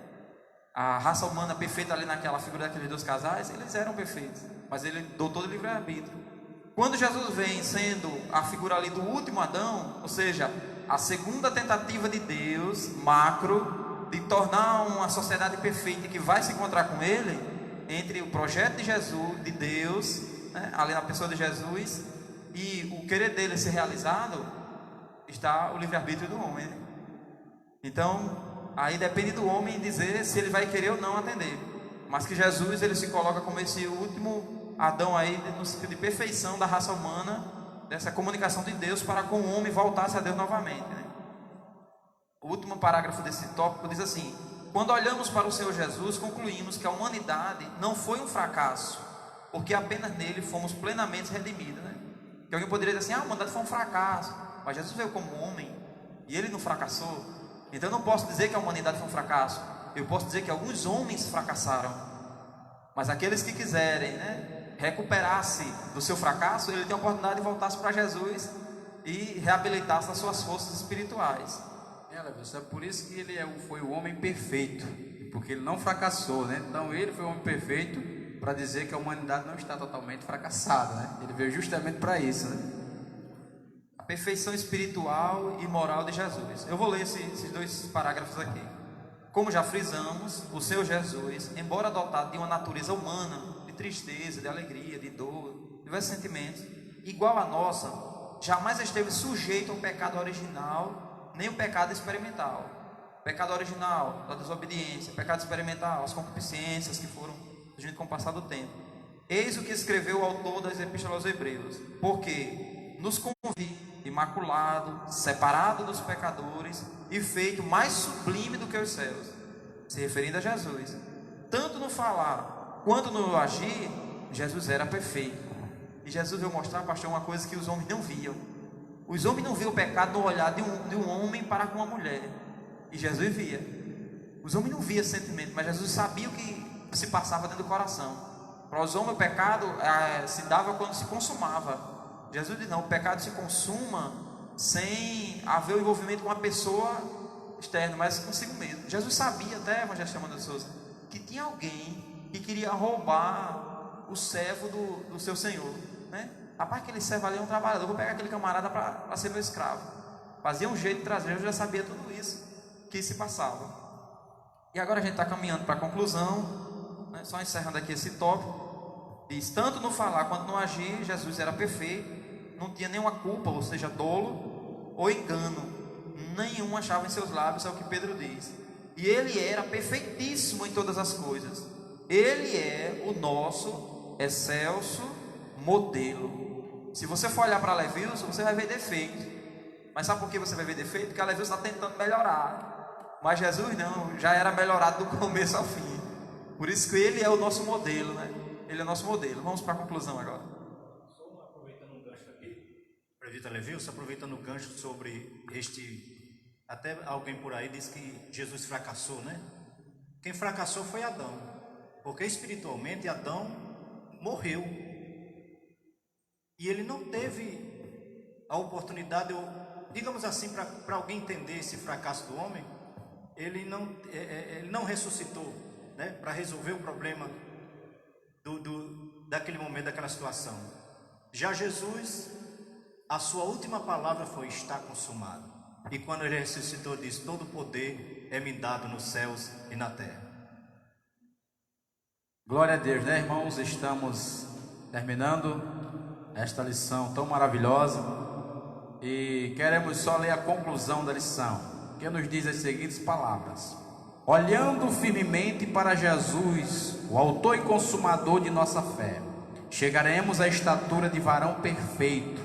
a raça humana perfeita ali naquela figura daqueles dois casais, eles eram perfeitos, mas ele dotou de livre-arbítrio. Quando Jesus vem sendo a figura ali do último Adão, ou seja, a segunda tentativa de Deus, macro, de tornar uma sociedade perfeita que vai se encontrar com ele, entre o projeto de Jesus, de Deus, né, ali na pessoa de Jesus, e o querer dele ser realizado, está o livre-arbítrio do homem, né? Então, aí depende do homem dizer se ele vai querer ou não atender. Mas que Jesus, ele se coloca como esse último Adão aí no sentido de perfeição da raça humana, dessa comunicação de Deus para com o homem voltar-se a Deus novamente, né? O último parágrafo desse tópico diz assim: quando olhamos para o Senhor Jesus, concluímos que a humanidade não foi um fracasso, porque apenas nele fomos plenamente redimidos, né? Que alguém poderia dizer assim: a humanidade foi um fracasso, mas Jesus veio como homem e ele não fracassou. Então eu não posso dizer que a humanidade foi um fracasso, eu posso dizer que alguns homens fracassaram, mas aqueles que quiserem, né, recuperar-se do seu fracasso, ele tem a oportunidade de voltar-se para Jesus e reabilitar-se nas suas forças espirituais. É por isso que ele foi o homem perfeito, porque ele não fracassou, né? Então ele foi o homem perfeito para dizer que a humanidade não está totalmente fracassada, né? Ele veio justamente para isso, né? A perfeição espiritual e moral de Jesus. Eu vou ler esses dois parágrafos aqui. Como já frisamos, o Senhor Jesus, embora dotado de uma natureza humana, de tristeza, de alegria, de dor, diversos sentimentos, igual à nossa, jamais esteve sujeito ao pecado original, nem o pecado experimental. Pecado original, a desobediência; pecado experimental, as concupiscências que foram surgindo com o passar do tempo. Eis o que escreveu o autor das Epístolas aos Hebreus: porque nos convive, imaculado, separado dos pecadores e feito mais sublime do que os céus, se referindo a Jesus. Tanto no falar quanto no agir, Jesus era perfeito. E Jesus veio mostrar, pastor, uma coisa que os homens não viam. Os homens não viam o pecado no olhar de um homem para com uma mulher, e Jesus via. Os homens não viam esse sentimento, mas Jesus sabia o que se passava dentro do coração. Para os homens o pecado se dava quando se consumava. Jesus diz: não, o pecado se consuma sem haver o envolvimento com uma pessoa externa, mas consigo mesmo. Jesus sabia, até Evangelista Amanda de Souza, que tinha alguém que queria roubar o servo do seu Senhor, né? Rapaz, aquele servo ali é um trabalhador, vou pegar aquele camarada para ser meu escravo. Fazia um jeito de trazer, eu já sabia tudo isso que se passava. E agora a gente está caminhando para a conclusão, né? Só encerrando aqui esse tópico. Diz: tanto no falar quanto no agir, Jesus era perfeito, não tinha nenhuma culpa, ou seja, dolo ou engano, nenhum achava em seus lábios, é o que Pedro diz. E ele era perfeitíssimo em todas as coisas. Ele é o nosso excelso modelo. Se você for olhar para Levilson, você vai ver defeito. Mas sabe por que você vai ver defeito? Porque a Levilson está tentando melhorar, mas Jesus não, já era melhorado do começo ao fim. Por isso que ele é o nosso modelo, né? Ele é o nosso modelo. Vamos para a conclusão agora. Só aproveitando um gancho aqui, Presbítero Levilson, aproveitando o gancho sobre até alguém por aí diz que Jesus fracassou, né? Quem fracassou foi Adão, porque espiritualmente Adão morreu. E ele não teve a oportunidade, digamos assim, para alguém entender esse fracasso do homem, ele não ressuscitou, né, para resolver o problema daquele momento, daquela situação. Já Jesus, a sua última palavra foi: está consumado. E quando ele ressuscitou, disse: todo poder é me dado nos céus e na terra. Glória a Deus, né, irmãos? Estamos terminando esta lição tão maravilhosa e queremos só ler a conclusão da lição, que nos diz as seguintes palavras: olhando firmemente para Jesus, o autor e consumador de nossa fé, chegaremos à estatura de varão perfeito,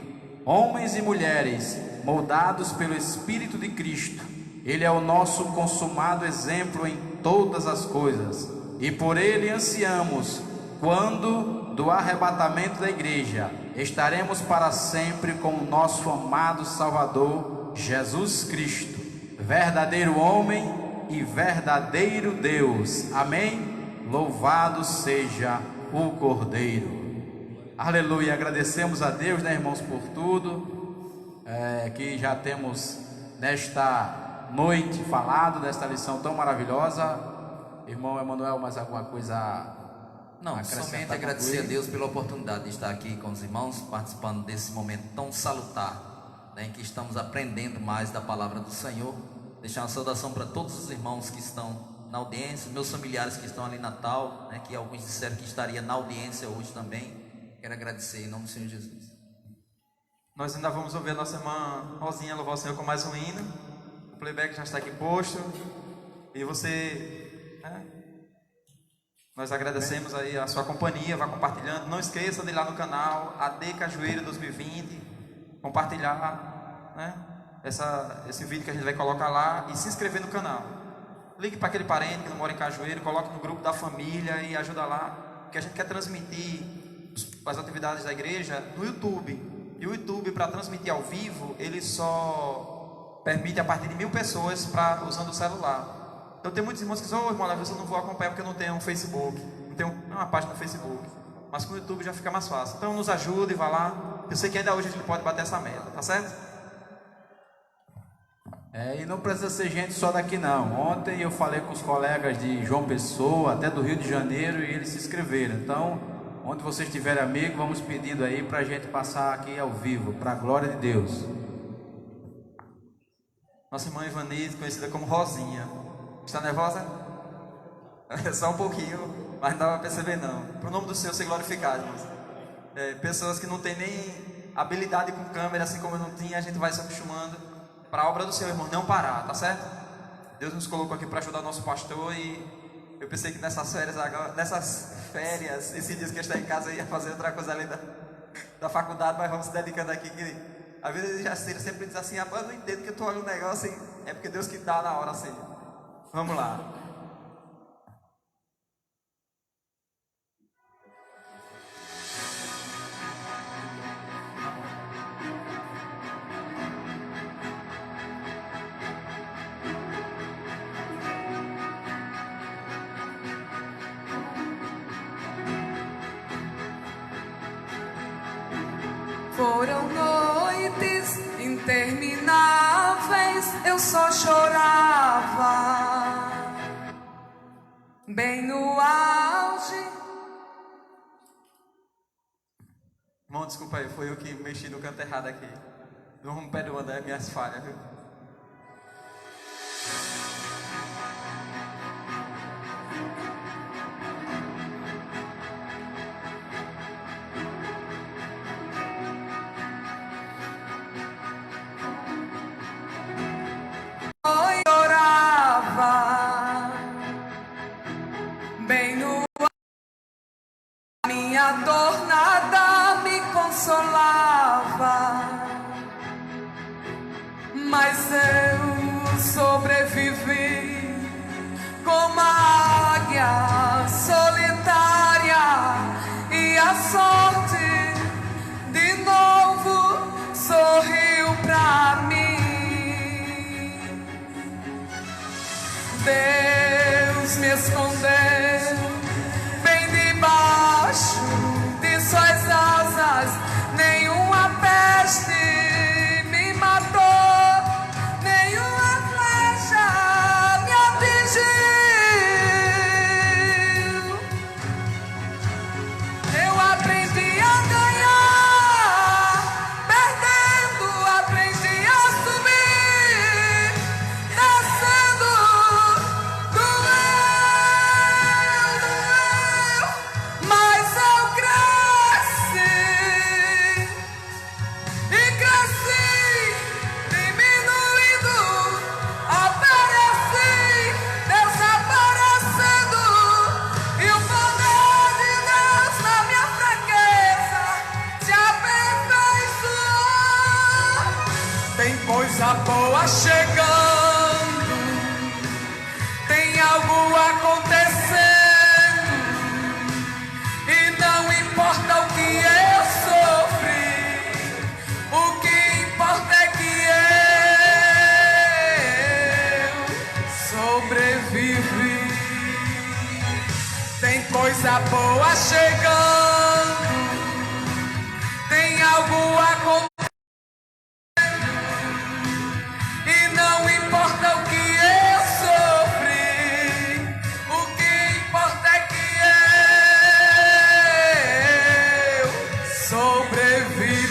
homens e mulheres moldados pelo Espírito de Cristo. Ele é o nosso consumado exemplo em todas as coisas, e por ele ansiamos, quando do arrebatamento da igreja, estaremos para sempre com o nosso amado Salvador Jesus Cristo, verdadeiro homem e verdadeiro Deus. Amém? Louvado seja o Cordeiro. Aleluia. Agradecemos a Deus, né, irmãos, por tudo que já temos nesta noite falado, desta lição tão maravilhosa. Irmão Emanuel, mais alguma coisa? Não, somente agradecer a Deus pela oportunidade de estar aqui com os irmãos, participando desse momento tão salutar, né, em que estamos aprendendo mais da palavra do Senhor. Deixar uma saudação para todos os irmãos que estão na audiência, meus familiares que estão ali em Natal, né, que alguns disseram que estaria na audiência hoje também. Quero agradecer em nome do Senhor Jesus. Nós ainda vamos ouvir a nossa irmã Rosinha louvar o Senhor com mais um hino. O playback já está aqui posto. E você, né, Nós agradecemos aí a sua companhia, vá compartilhando. Não esqueça de ir lá no canal AD Cajueiro 2020, compartilhar, né, esse vídeo que a gente vai colocar lá e se inscrever no canal. Ligue para aquele parente que não mora em Cajueiro, coloque no grupo da família e ajuda lá, porque a gente quer transmitir as atividades da igreja no YouTube. E o YouTube, para transmitir ao vivo, ele só permite a partir de 1000 pessoas usando o celular. Então tem muitos irmãos que dizem: ô irmão, eu não vou acompanhar porque eu não tenho um Facebook, não tenho uma página no Facebook. Mas com o YouTube já fica mais fácil. Então nos ajude, vá lá. Eu sei que ainda hoje a gente pode bater essa meta, tá certo? E não precisa ser gente só daqui não. Ontem eu falei com os colegas de João Pessoa, até do Rio de Janeiro, e eles se inscreveram. Então, onde vocês tiverem amigo, vamos pedindo aí para a gente passar aqui ao vivo, para a glória de Deus. Nossa irmã Ivanise, conhecida como Rosinha. Está nervosa? Só um pouquinho, mas não dá para perceber não. Para o nome do Senhor ser glorificado, irmãos. Pessoas que não têm nem habilidade com câmera, assim como eu não tinha, a gente vai se acostumando para a obra do Senhor, irmão, não parar, tá certo? Deus nos colocou aqui para ajudar o nosso pastor e eu pensei que nessas férias, esses dias que eu estou em casa, eu ia fazer outra coisa além da faculdade, mas vamos se dedicando aqui, que às vezes já sempre diz assim: eu não entendo que eu estou olhando um negócio assim, é porque Deus que dá na hora assim. Vamos lá. Foram noites intermináveis, eu só chorava, bem no auge. Irmão, desculpa aí, foi eu que mexi no canto errado aqui. Não me perdoa das minhas falhas, viu? Minha dor nada me consolava, mas eu sobrevivi como a águia solitária, e a sorte de novo sorriu pra mim. Deus me escondeu bem debaixo de suas asas, nenhuma peste me matou, nenhuma flecha me atingiu. Eu aprendi a ganhar, perdendo, aprendi a subir, descendo, doeu, mas eu cresci e cresci, diminuindo, apareci, desaparecendo, e o poder de Deus na minha fraqueza se aperfeiçoou. Tem coisa boa chegando, tem algo acontecendo, e não importa o que eu sofri, o que importa é que eu sobrevivi. Tem coisa boa chegando, tem algo acontecendo, e não importa o que eu sofri, o que importa é que eu sobrevivi.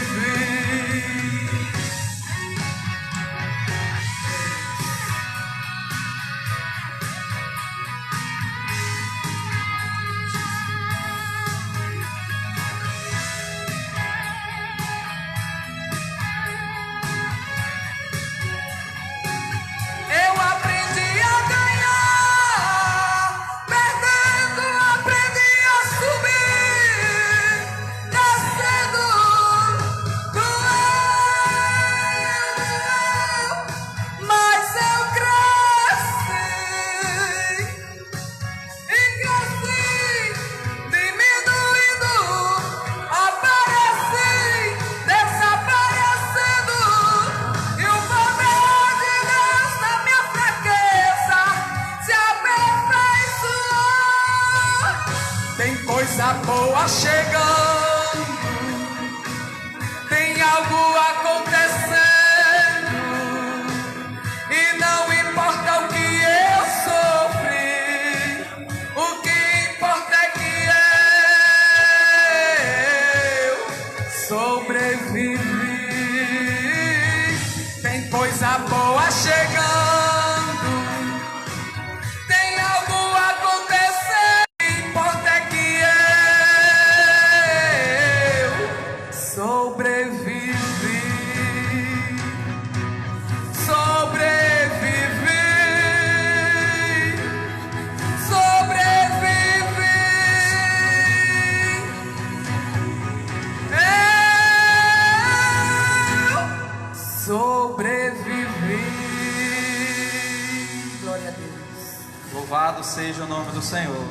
Tem coisa boa chegando, tem algo acontecendo, e não importa o que eu sofri, o que importa é que eu sobrevivi. Tem coisa boa chegando, Louvado seja o nome do Senhor.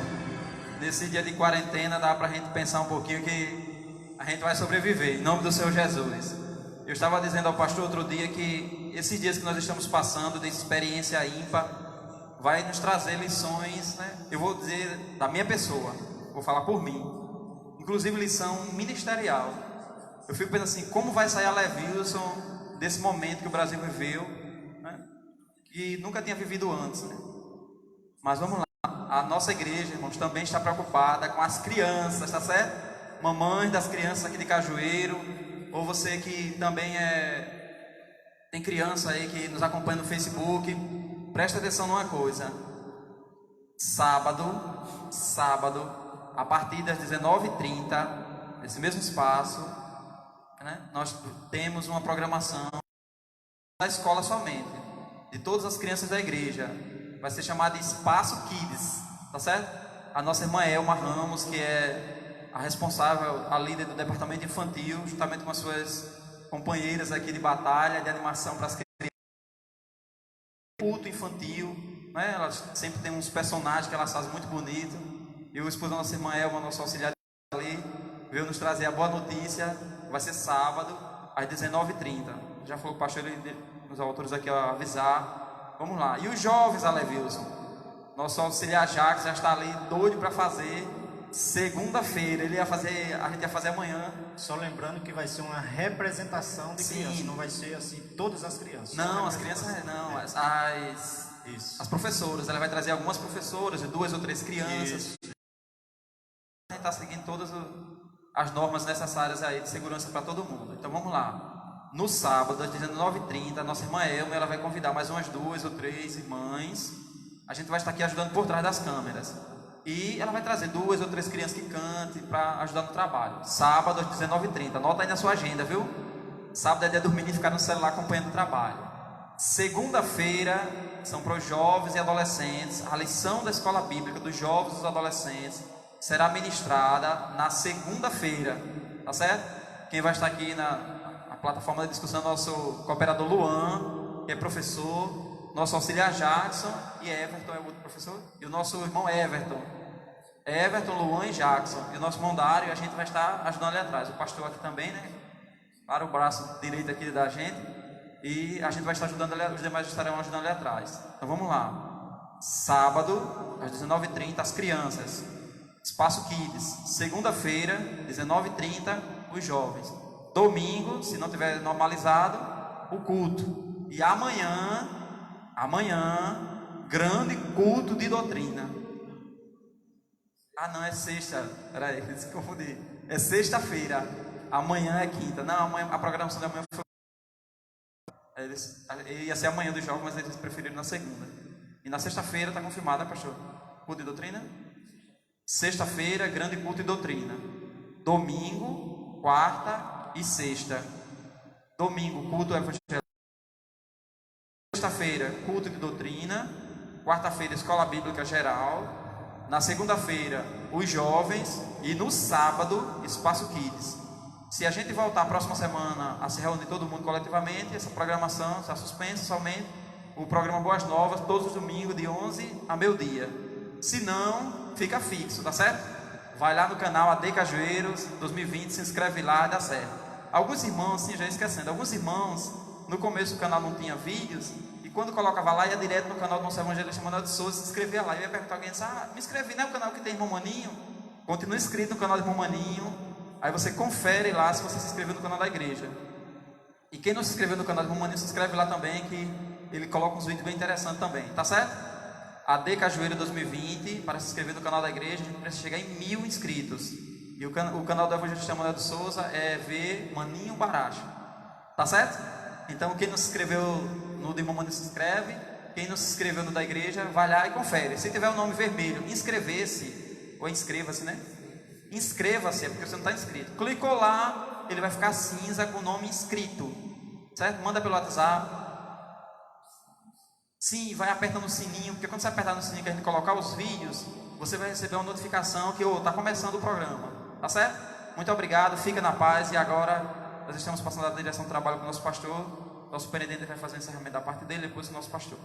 Nesse dia de quarentena dá para a gente pensar um pouquinho que a gente vai sobreviver, em nome do Senhor Jesus. Eu estava dizendo ao pastor outro dia que esses dias que nós estamos passando de experiência ímpar vai nos trazer lições, né? Eu vou dizer da minha pessoa, vou falar por mim, inclusive lição ministerial. Eu fico pensando assim, como vai sair a Levilson desse momento que o Brasil viveu, né? Que nunca tinha vivido antes, né? Mas vamos lá, a nossa igreja, irmãos, também está preocupada com as crianças, tá certo? Mamães das crianças aqui de Cajueiro, ou você que também tem criança aí que nos acompanha no Facebook, presta atenção numa coisa. Sábado, a partir das 19h30, nesse mesmo espaço, né, nós temos uma programação da escola somente, de todas as crianças da igreja. Vai ser chamado de Espaço Kids, tá certo? A nossa irmã Elma Ramos, que é a responsável, a líder do departamento infantil, juntamente com as suas companheiras aqui de batalha, de animação para as crianças. Culto infantil, né? Elas sempre tem uns personagens que elas fazem muito bonito. E o esposo da nossa irmã Elma, nosso auxiliar ali, veio nos trazer a boa notícia. Vai ser sábado, às 19h30. Já falou com o pastor, ele nos autores aqui a avisar. Vamos lá. E os jovens, Alevilson? Nosso auxiliar Jacques já está ali doido para fazer segunda-feira. A gente ia fazer amanhã. Só lembrando que vai ser uma representação de crianças, não vai ser assim todas as crianças. Não, as crianças não, as professoras. Ela vai trazer algumas professoras, 2 ou 3 crianças. Isso. A gente está seguindo todas as normas necessárias aí de segurança para todo mundo. Então vamos lá. No sábado, às 19h30, a nossa irmã Elma, ela vai convidar mais umas 2 ou 3 irmãs. A gente vai estar aqui ajudando por trás das câmeras. E ela vai trazer 2 ou 3 crianças que cantem para ajudar no trabalho. Sábado, às 19h30. Anota aí na sua agenda, viu? Sábado é dia do menino ficar no celular acompanhando o trabalho. Segunda-feira são para os jovens e adolescentes. A lição da escola bíblica dos jovens e dos adolescentes será ministrada na segunda-feira. Tá certo? Quem vai estar aqui na plataforma de discussão, nosso cooperador Luan, que é professor, nosso auxiliar Jackson e Everton é o outro professor, e o nosso irmão Everton, Luan e Jackson, e o nosso irmão Dário, a gente vai estar ajudando ali atrás, o pastor aqui também, né, para o braço direito aqui da gente, e a gente vai estar ajudando ali, os demais estarão ajudando ali atrás. Então vamos lá, sábado, às 19h30, as crianças, Espaço Kids, segunda-feira, 19h30, os jovens. Domingo, se não tiver normalizado, o culto. E amanhã, grande culto de doutrina. Ah, não, é sexta. Peraí, se confundi. É sexta-feira. Amanhã é quinta. Não, amanhã, a programação de amanhã foi. Ia ser amanhã dos jogos, mas eles preferiram na segunda. E na sexta-feira está confirmada, pastor? Culto de doutrina? Sexta-feira, grande culto de doutrina. Domingo, quarta e sexta. Domingo, culto evangélico. Sexta-feira, culto de doutrina. Quarta-feira, escola bíblica geral. Na segunda-feira, os jovens. E no sábado, Espaço Kids. Se a gente voltar a próxima semana a se reunir todo mundo coletivamente, essa programação está suspensa somente. O programa Boas Novas, todos os domingos, de 11 a meio-dia. Se não, fica fixo, tá certo? Vai lá no canal AD Cajueiros 2020, se inscreve lá e dá certo. Alguns irmãos, sim, já esquecendo, alguns irmãos, no começo do canal não tinha vídeos, e quando colocava lá, ia direto no canal do nosso evangelista Manuel de Souza, se inscrevia lá. Eu ia perguntar a alguém, me inscrevi, não é o canal que tem irmão Maninho? continue inscrito no canal do irmão Maninho. Aí você confere lá se você se inscreveu no canal da igreja. E quem não se inscreveu no canal do irmão Maninho, se inscreve lá também, que ele coloca uns vídeos bem interessantes também, tá certo? AD Cajueiro 2020, para se inscrever no canal da igreja, a gente precisa chegar em 1000 inscritos. E o canal do Evangelista Manuel de Souza é ver Maninho Baracho, tá certo? Então quem não se inscreveu no do irmão Maninho se inscreve. Quem não se inscreveu no da igreja, vai lá e confere. Se tiver o nome vermelho, inscrever-se, ou inscreva-se, né? Inscreva-se, é porque você não está inscrito. Clicou lá, ele vai ficar cinza com o nome inscrito, certo? Manda pelo WhatsApp. Sim, vai apertando o sininho, porque quando você apertar no sininho que a gente colocar os vídeos, você vai receber uma notificação que está começando o programa, tá certo? Muito obrigado, fica na paz. E agora nós estamos passando a direção do trabalho com o nosso pastor. Nosso superintendente vai fazer o encerramento da parte dele, depois o nosso pastor.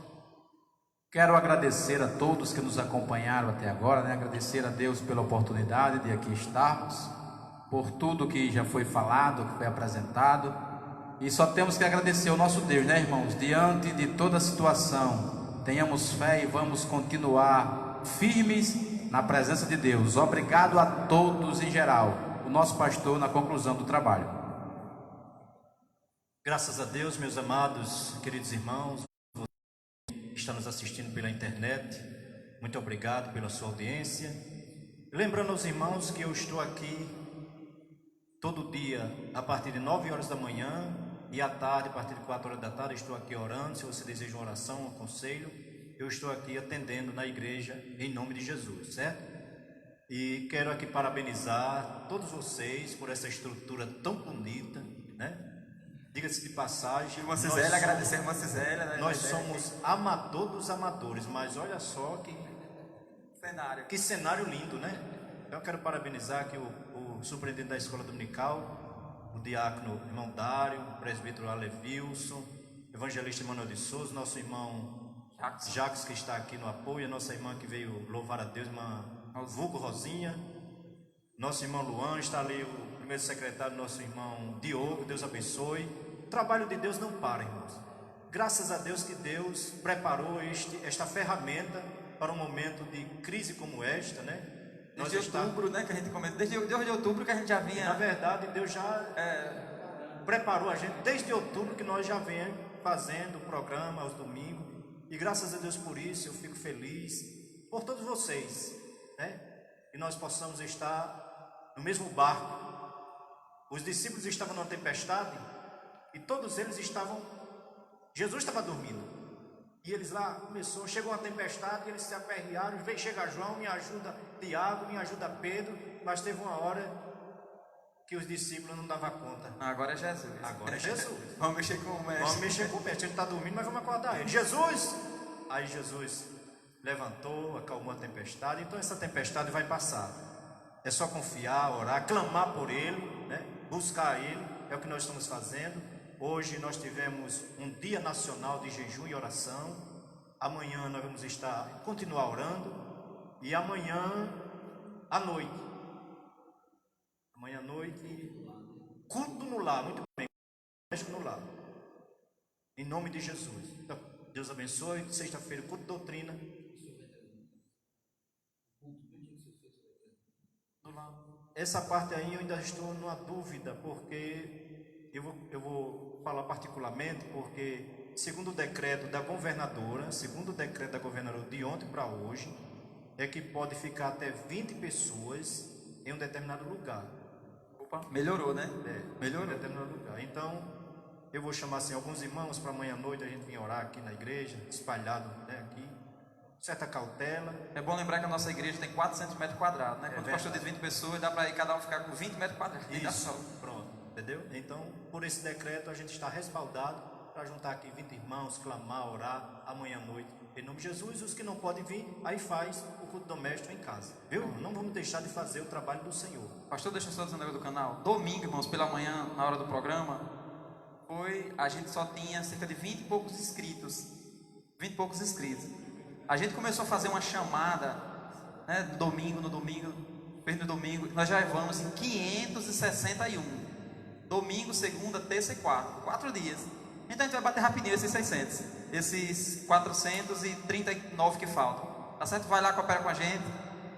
Quero agradecer a todos que nos acompanharam até agora, né? Agradecer a Deus pela oportunidade de aqui estarmos, por tudo que já foi falado, que foi apresentado. E só temos que agradecer ao nosso Deus, né, irmãos? Diante de toda a situação, tenhamos fé e vamos continuar firmes na presença de Deus. Obrigado a todos em geral. O nosso pastor na conclusão do trabalho. Graças a Deus, meus amados, queridos irmãos, você que está nos assistindo pela internet, muito obrigado pela sua audiência. Lembrando aos irmãos que eu estou aqui todo dia a partir de 9 horas da manhã e à tarde, a partir de 4 horas da tarde, estou aqui orando. Se você deseja uma oração, um conselho, eu estou aqui atendendo na igreja em nome de Jesus, certo? E quero aqui parabenizar todos vocês por essa estrutura tão bonita, né? Diga-se de passagem, Irmã Cisélia, agradecer a irmã Cisélia, né? Nós somos amador dos amadores, mas olha só que cenário lindo, né? Eu quero parabenizar aqui o superintendente da escola dominical, o diácono irmão Dário, o presbítero Alevilson, o evangelista Manuel de Souza, nosso irmão Jacques que está aqui no apoio, a nossa irmã que veio louvar a Deus, irmã Vulgo Rosinha, nosso irmão Luan, está ali o primeiro secretário, nosso irmão Diogo, Deus abençoe. O trabalho de Deus não para, irmãos. Graças a Deus que Deus preparou esta ferramenta para um momento de crise como esta, né? Desde outubro, né, que a gente começa. Desde outubro que a gente já vinha. Na verdade, Deus já preparou a gente desde outubro, que nós já viemos fazendo o programa aos domingos. E graças a Deus por isso, eu fico feliz por todos vocês, né? Que nós possamos estar no mesmo barco. Os discípulos estavam numa tempestade e todos eles estavam. Jesus estava dormindo. E eles lá chegou uma tempestade e eles se aperrearam. Vem chegar João, me ajuda Tiago, me ajuda Pedro. Mas teve uma hora que os discípulos não davam conta. Agora é Jesus. Agora é Jesus. Vamos mexer com o mestre. Vamos mexer com o mestre. Ele está dormindo, mas vamos acordar ele. Jesus! Aí Jesus levantou, acalmou a tempestade. Então essa tempestade vai passar. É só confiar, orar, clamar por ele, né? Buscar ele. É o que nós estamos fazendo. Hoje nós tivemos um dia nacional de jejum e oração. Amanhã nós vamos continuar orando. E amanhã à noite, culto no lar, muito bem, no lar, em nome de Jesus. Então, Deus abençoe. Sexta-feira, culto de doutrina. Essa parte aí eu ainda estou numa dúvida, porque eu vou falar particularmente, porque segundo o decreto da governadora, de ontem para hoje, é que pode ficar até 20 pessoas em um determinado lugar. Opa, melhorou, né? Melhorou. Em um determinado lugar. Então, eu vou chamar assim alguns irmãos para amanhã à noite a gente vir orar aqui na igreja, espalhado, né, aqui. Certa cautela. É bom lembrar que a nossa igreja tem 400 metros quadrados, né? Quando o pastor diz 20 pessoas, dá para cada um ficar com 20 metros quadrados. Isso, pronto, entendeu? Então, por esse decreto, a gente está respaldado para juntar aqui 20 irmãos, clamar, orar, amanhã à noite, em nome de Jesus. Os que não podem vir, aí faz o culto doméstico em casa, viu? Não vamos deixar de fazer o trabalho do Senhor. Pastor, deixa eu só dizer um negócio do canal. Domingo, irmãos, pela manhã, na hora do programa, a gente só tinha cerca de 20 e poucos inscritos. 20 e poucos inscritos. A gente começou a fazer uma chamada, né, no domingo, nós já vamos em 561. Domingo, segunda, terça e quarta. 4 dias. Então a gente vai bater rapidinho esses 600. Esses 439 que faltam. Tá certo? Vai lá, coopera com a gente.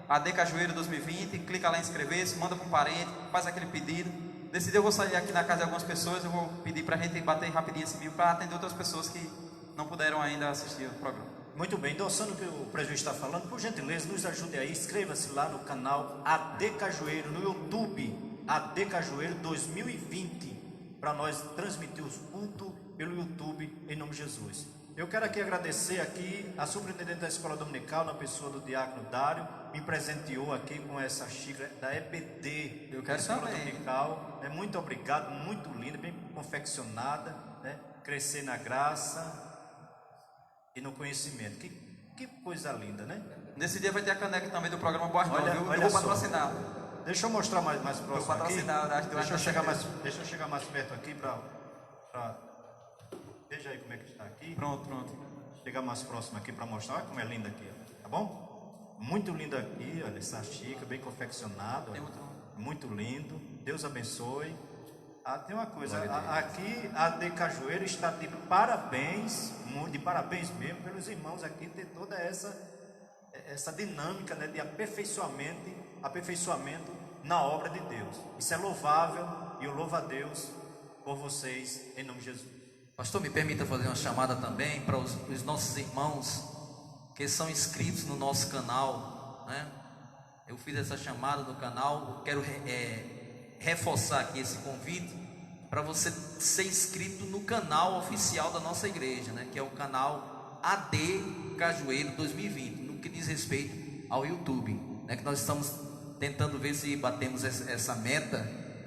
AD Cajueiro 2020, clica lá em inscrever-se, manda para um parente, faz aquele pedido. Nesse dia eu vou sair aqui na casa de algumas pessoas, eu vou pedir para a gente bater rapidinho esse 1000 para atender outras pessoas que não puderam ainda assistir o programa. Muito bem, endossando o que o presbítero está falando, por gentileza, nos ajude aí, inscreva-se lá no canal AD Cajueiro, no YouTube, AD Cajueiro 2020, para nós transmitir os cultos pelo YouTube, em nome de Jesus. Eu quero aqui agradecer aqui a superintendente da escola dominical, na pessoa do diácono Dário, me presenteou aqui com essa xícara da EBD, Eu quero da escola saber. dominical. Muito obrigado, muito linda, bem confeccionada, né? Crescer na graça e no conhecimento. Que coisa linda, né? Nesse dia vai ter a caneca também do programa Boas Olha- Novas, viu? olha Eu vou só. patrocinar. Deixa eu mostrar mais próximo aqui. patrocinar, acho que Deixa eu vai chegar ser- deixa eu chegar mais perto aqui para veja aí como é que está aqui. Pronto. Chegar mais próximo aqui para mostrar. Olha como é linda aqui, ó. Tá bom? Muito linda aqui, olha essa xícara, bem confeccionado. Tem olha. outro. Muito lindo. Deus abençoe. Tem uma coisa, aqui a AD Cajueiro está de parabéns mesmo pelos irmãos aqui ter toda essa dinâmica, né, de aperfeiçoamento na obra de Deus. Isso é louvável e eu louvo a Deus por vocês em nome de Jesus. Pastor, me permita fazer uma chamada também para os nossos irmãos que são inscritos no nosso canal, né? Eu fiz essa chamada no canal, quero reforçar aqui esse convite para você ser inscrito no canal oficial da nossa igreja, né? Que é o canal AD Cajueiro 2020, no que diz respeito ao YouTube, né? Que nós estamos tentando ver se batemos essa meta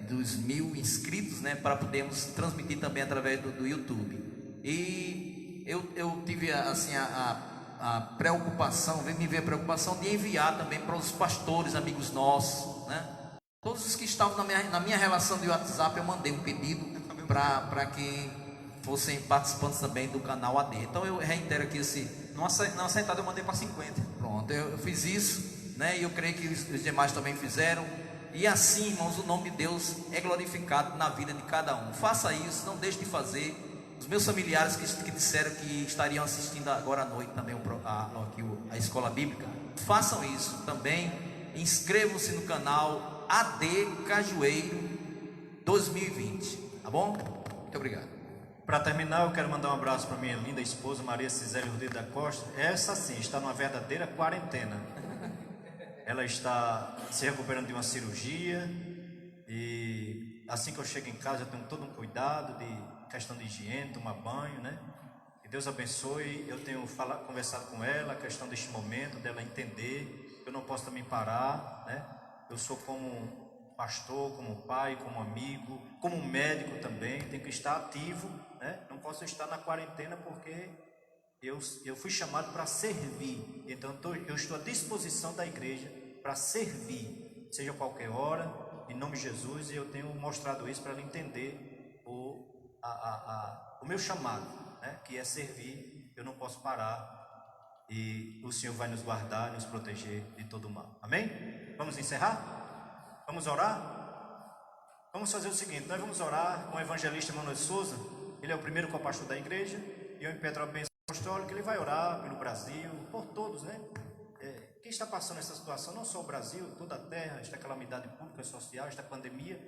dos 1000 inscritos, né? Para podermos transmitir também através do YouTube. E eu tive assim a preocupação, me veio a preocupação de enviar também para os pastores, amigos nossos, né? Todos os que estavam na minha relação de WhatsApp, eu mandei um pedido para que fossem participantes também do canal AD. Então eu reitero aqui Numa sentada eu mandei para 50. pronto, eu fiz isso, né? E eu creio que os demais também fizeram. E assim, irmãos, o nome de Deus é glorificado na vida de cada um. Faça isso, não deixe de fazer. Os meus familiares que disseram que estariam assistindo agora à noite também a escola bíblica, façam isso também. Inscrevam-se no canal AD Cajueiro 2020, tá bom? Muito obrigado. Para terminar, eu quero mandar um abraço para minha linda esposa Maria Cisele Rodrigues da Costa. Essa sim está numa verdadeira quarentena. Ela está se recuperando de uma cirurgia e assim que eu chego em casa eu tenho todo um cuidado de questão de higiene, tomar banho, né? Que Deus abençoe. Eu tenho conversado com ela a questão deste momento, dela entender que eu não posso também parar, né? Eu sou como pastor, como pai, como amigo, como médico também, tenho que estar ativo, né? Não posso estar na quarentena porque eu fui chamado para servir. Então eu estou à disposição da igreja para servir, seja qualquer hora, em nome de Jesus, e eu tenho mostrado isso para ela entender o meu chamado, né? Que é servir. Eu não posso parar e o Senhor vai nos guardar, nos proteger de todo o mal. Amém? Vamos encerrar? Vamos orar? Vamos fazer o seguinte, nós vamos orar com o evangelista Manuel Souza. Ele é o primeiro copastor da igreja e eu em Petrobras Apostólica. Ele vai orar pelo Brasil, por todos, né? Quem está passando essa situação, não só o Brasil, toda a terra, esta calamidade pública, social, esta pandemia,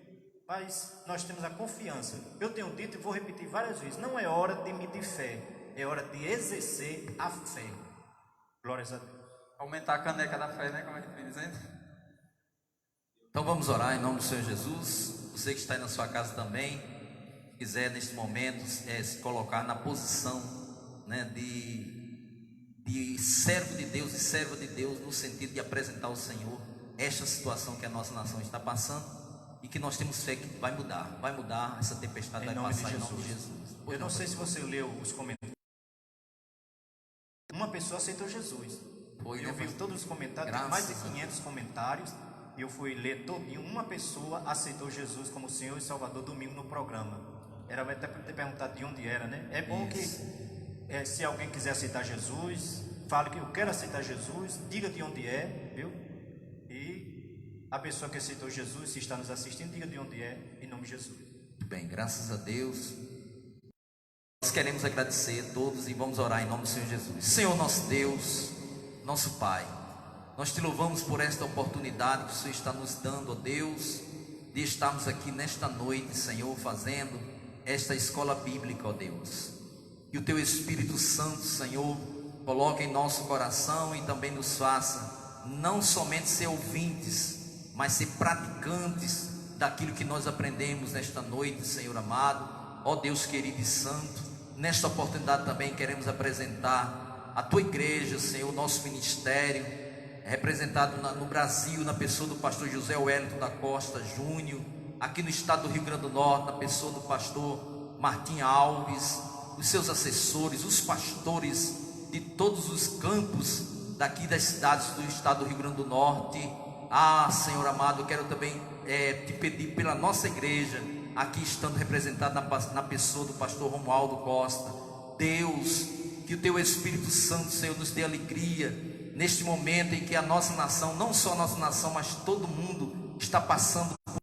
mas nós temos a confiança. Eu tenho dito e vou repetir várias vezes, não é hora de medir fé, é hora de exercer a fé. Glórias a Deus. Aumentar a caneca da fé, né? Como a gente vem dizendo. Então vamos orar em nome do Senhor Jesus. Você que está aí na sua casa também, quiser neste momento se colocar na posição, né, de servo de Deus e serva de Deus, no sentido de apresentar ao Senhor esta situação que a nossa nação está passando e que nós temos fé que vai mudar, essa tempestade vai passar em nome de Jesus. Eu não sei se você leu os comentários. Uma pessoa aceitou Jesus. Eu vi todos os comentários, tem mais de 500 comentários, e eu fui ler todinho. Uma pessoa aceitou Jesus como Senhor e Salvador domingo no programa. Era até para ter perguntado de onde era, né? É bom que se alguém quiser aceitar Jesus, fale que eu quero aceitar Jesus, diga de onde é, viu? E a pessoa que aceitou Jesus, se está nos assistindo, diga de onde é, em nome de Jesus. Muito bem, graças a Deus. Nós queremos agradecer a todos e vamos orar em nome do Senhor Jesus. Senhor nosso Deus, nosso Pai, Nós te louvamos por esta oportunidade que o Senhor está nos dando, ó Deus, de estarmos aqui nesta noite, Senhor, fazendo esta escola bíblica, ó Deus. E o Teu Espírito Santo, Senhor, coloque em nosso coração e também nos faça não somente ser ouvintes, mas ser praticantes daquilo que nós aprendemos nesta noite, Senhor amado. Ó Deus querido e santo, nesta oportunidade também queremos apresentar a Tua igreja, Senhor, o nosso ministério, representado no Brasil, na pessoa do pastor José Wellington da Costa Júnior, aqui no estado do Rio Grande do Norte, na pessoa do pastor Martim Alves, os seus assessores, os pastores de todos os campos daqui das cidades do estado do Rio Grande do Norte. Senhor amado, eu quero também te pedir pela nossa igreja, aqui estando representada na pessoa do pastor Romualdo Costa. Deus, que o Teu Espírito Santo, Senhor, nos dê alegria neste momento em que a nossa nação, não só a nossa nação, mas todo mundo está passando por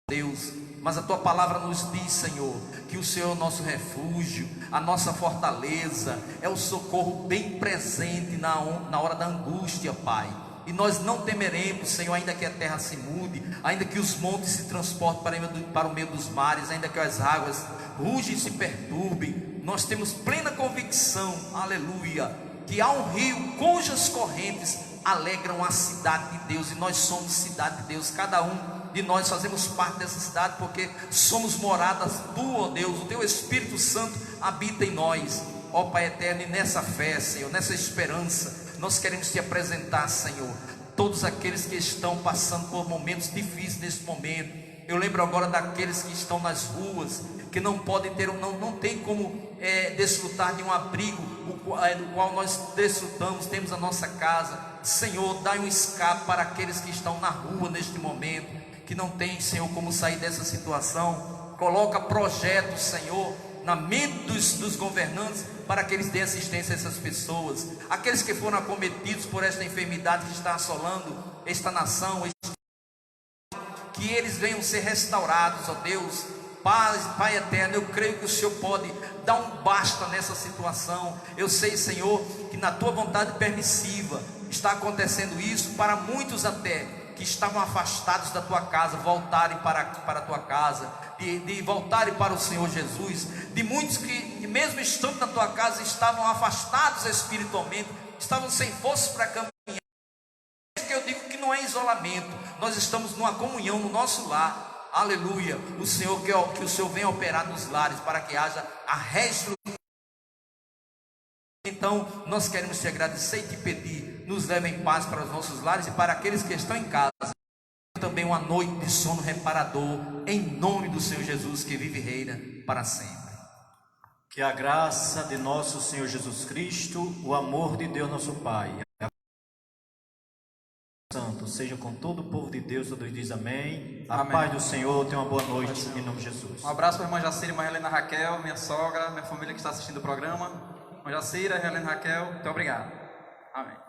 Deus. Mas a Tua palavra nos diz, Senhor, que o Senhor é o nosso refúgio, a nossa fortaleza, é o socorro bem presente na hora da angústia, Pai. E nós não temeremos, Senhor, ainda que a terra se mude, ainda que os montes se transportem para o meio dos mares, ainda que as águas rugem e se perturbem. Nós temos plena convicção, aleluia, que há um rio cujas correntes alegram a cidade de Deus, e nós somos cidade de Deus. Cada um de nós fazemos parte dessa cidade, porque somos moradas Tua, ó Deus. O Teu Espírito Santo habita em nós, ó Pai eterno. E nessa fé, Senhor, nessa esperança, nós queremos Te apresentar, Senhor, todos aqueles que estão passando por momentos difíceis nesse momento. Eu lembro agora daqueles que estão nas ruas, que não podem ter, não tem como desfrutar de um abrigo, do qual nós desfrutamos, temos a nossa casa. Senhor, dá um escape para aqueles que estão na rua neste momento, que não tem, Senhor, como sair dessa situação. Coloca projetos, Senhor, na mente dos governantes, para que eles dêem assistência a essas pessoas, aqueles que foram acometidos por esta enfermidade que está assolando esta nação, que eles venham ser restaurados, ó Deus. Pai eterno, eu creio que o Senhor pode dar um basta nessa situação. Eu sei, Senhor, que na Tua vontade permissiva está acontecendo isso para muitos até que estavam afastados da Tua casa, voltarem para a Tua casa, de voltarem para o Senhor Jesus, de muitos que mesmo estando na Tua casa estavam afastados espiritualmente, estavam sem forças para caminhar. Que eu digo que não é isolamento, nós estamos numa comunhão no nosso lar. Aleluia. O Senhor, que o Senhor venha operar nos lares para que haja a reestruturação. Então nós queremos Te agradecer e Te pedir, nos leve em paz para os nossos lares e para aqueles que estão em casa, também uma noite de sono reparador, em nome do Senhor Jesus, que vive e reina para sempre. Que a graça de nosso Senhor Jesus Cristo, o amor de Deus nosso Pai, Santo, seja com todo o povo de Deus. Todos diz amém. A Amém. paz do Senhor. Tenha uma boa noite em nome de Jesus. Um abraço para a irmã Jacira e irmã Helena Raquel, minha sogra, minha família que está assistindo o programa. Irmã Jacira, Helena Raquel, muito obrigado. Amém.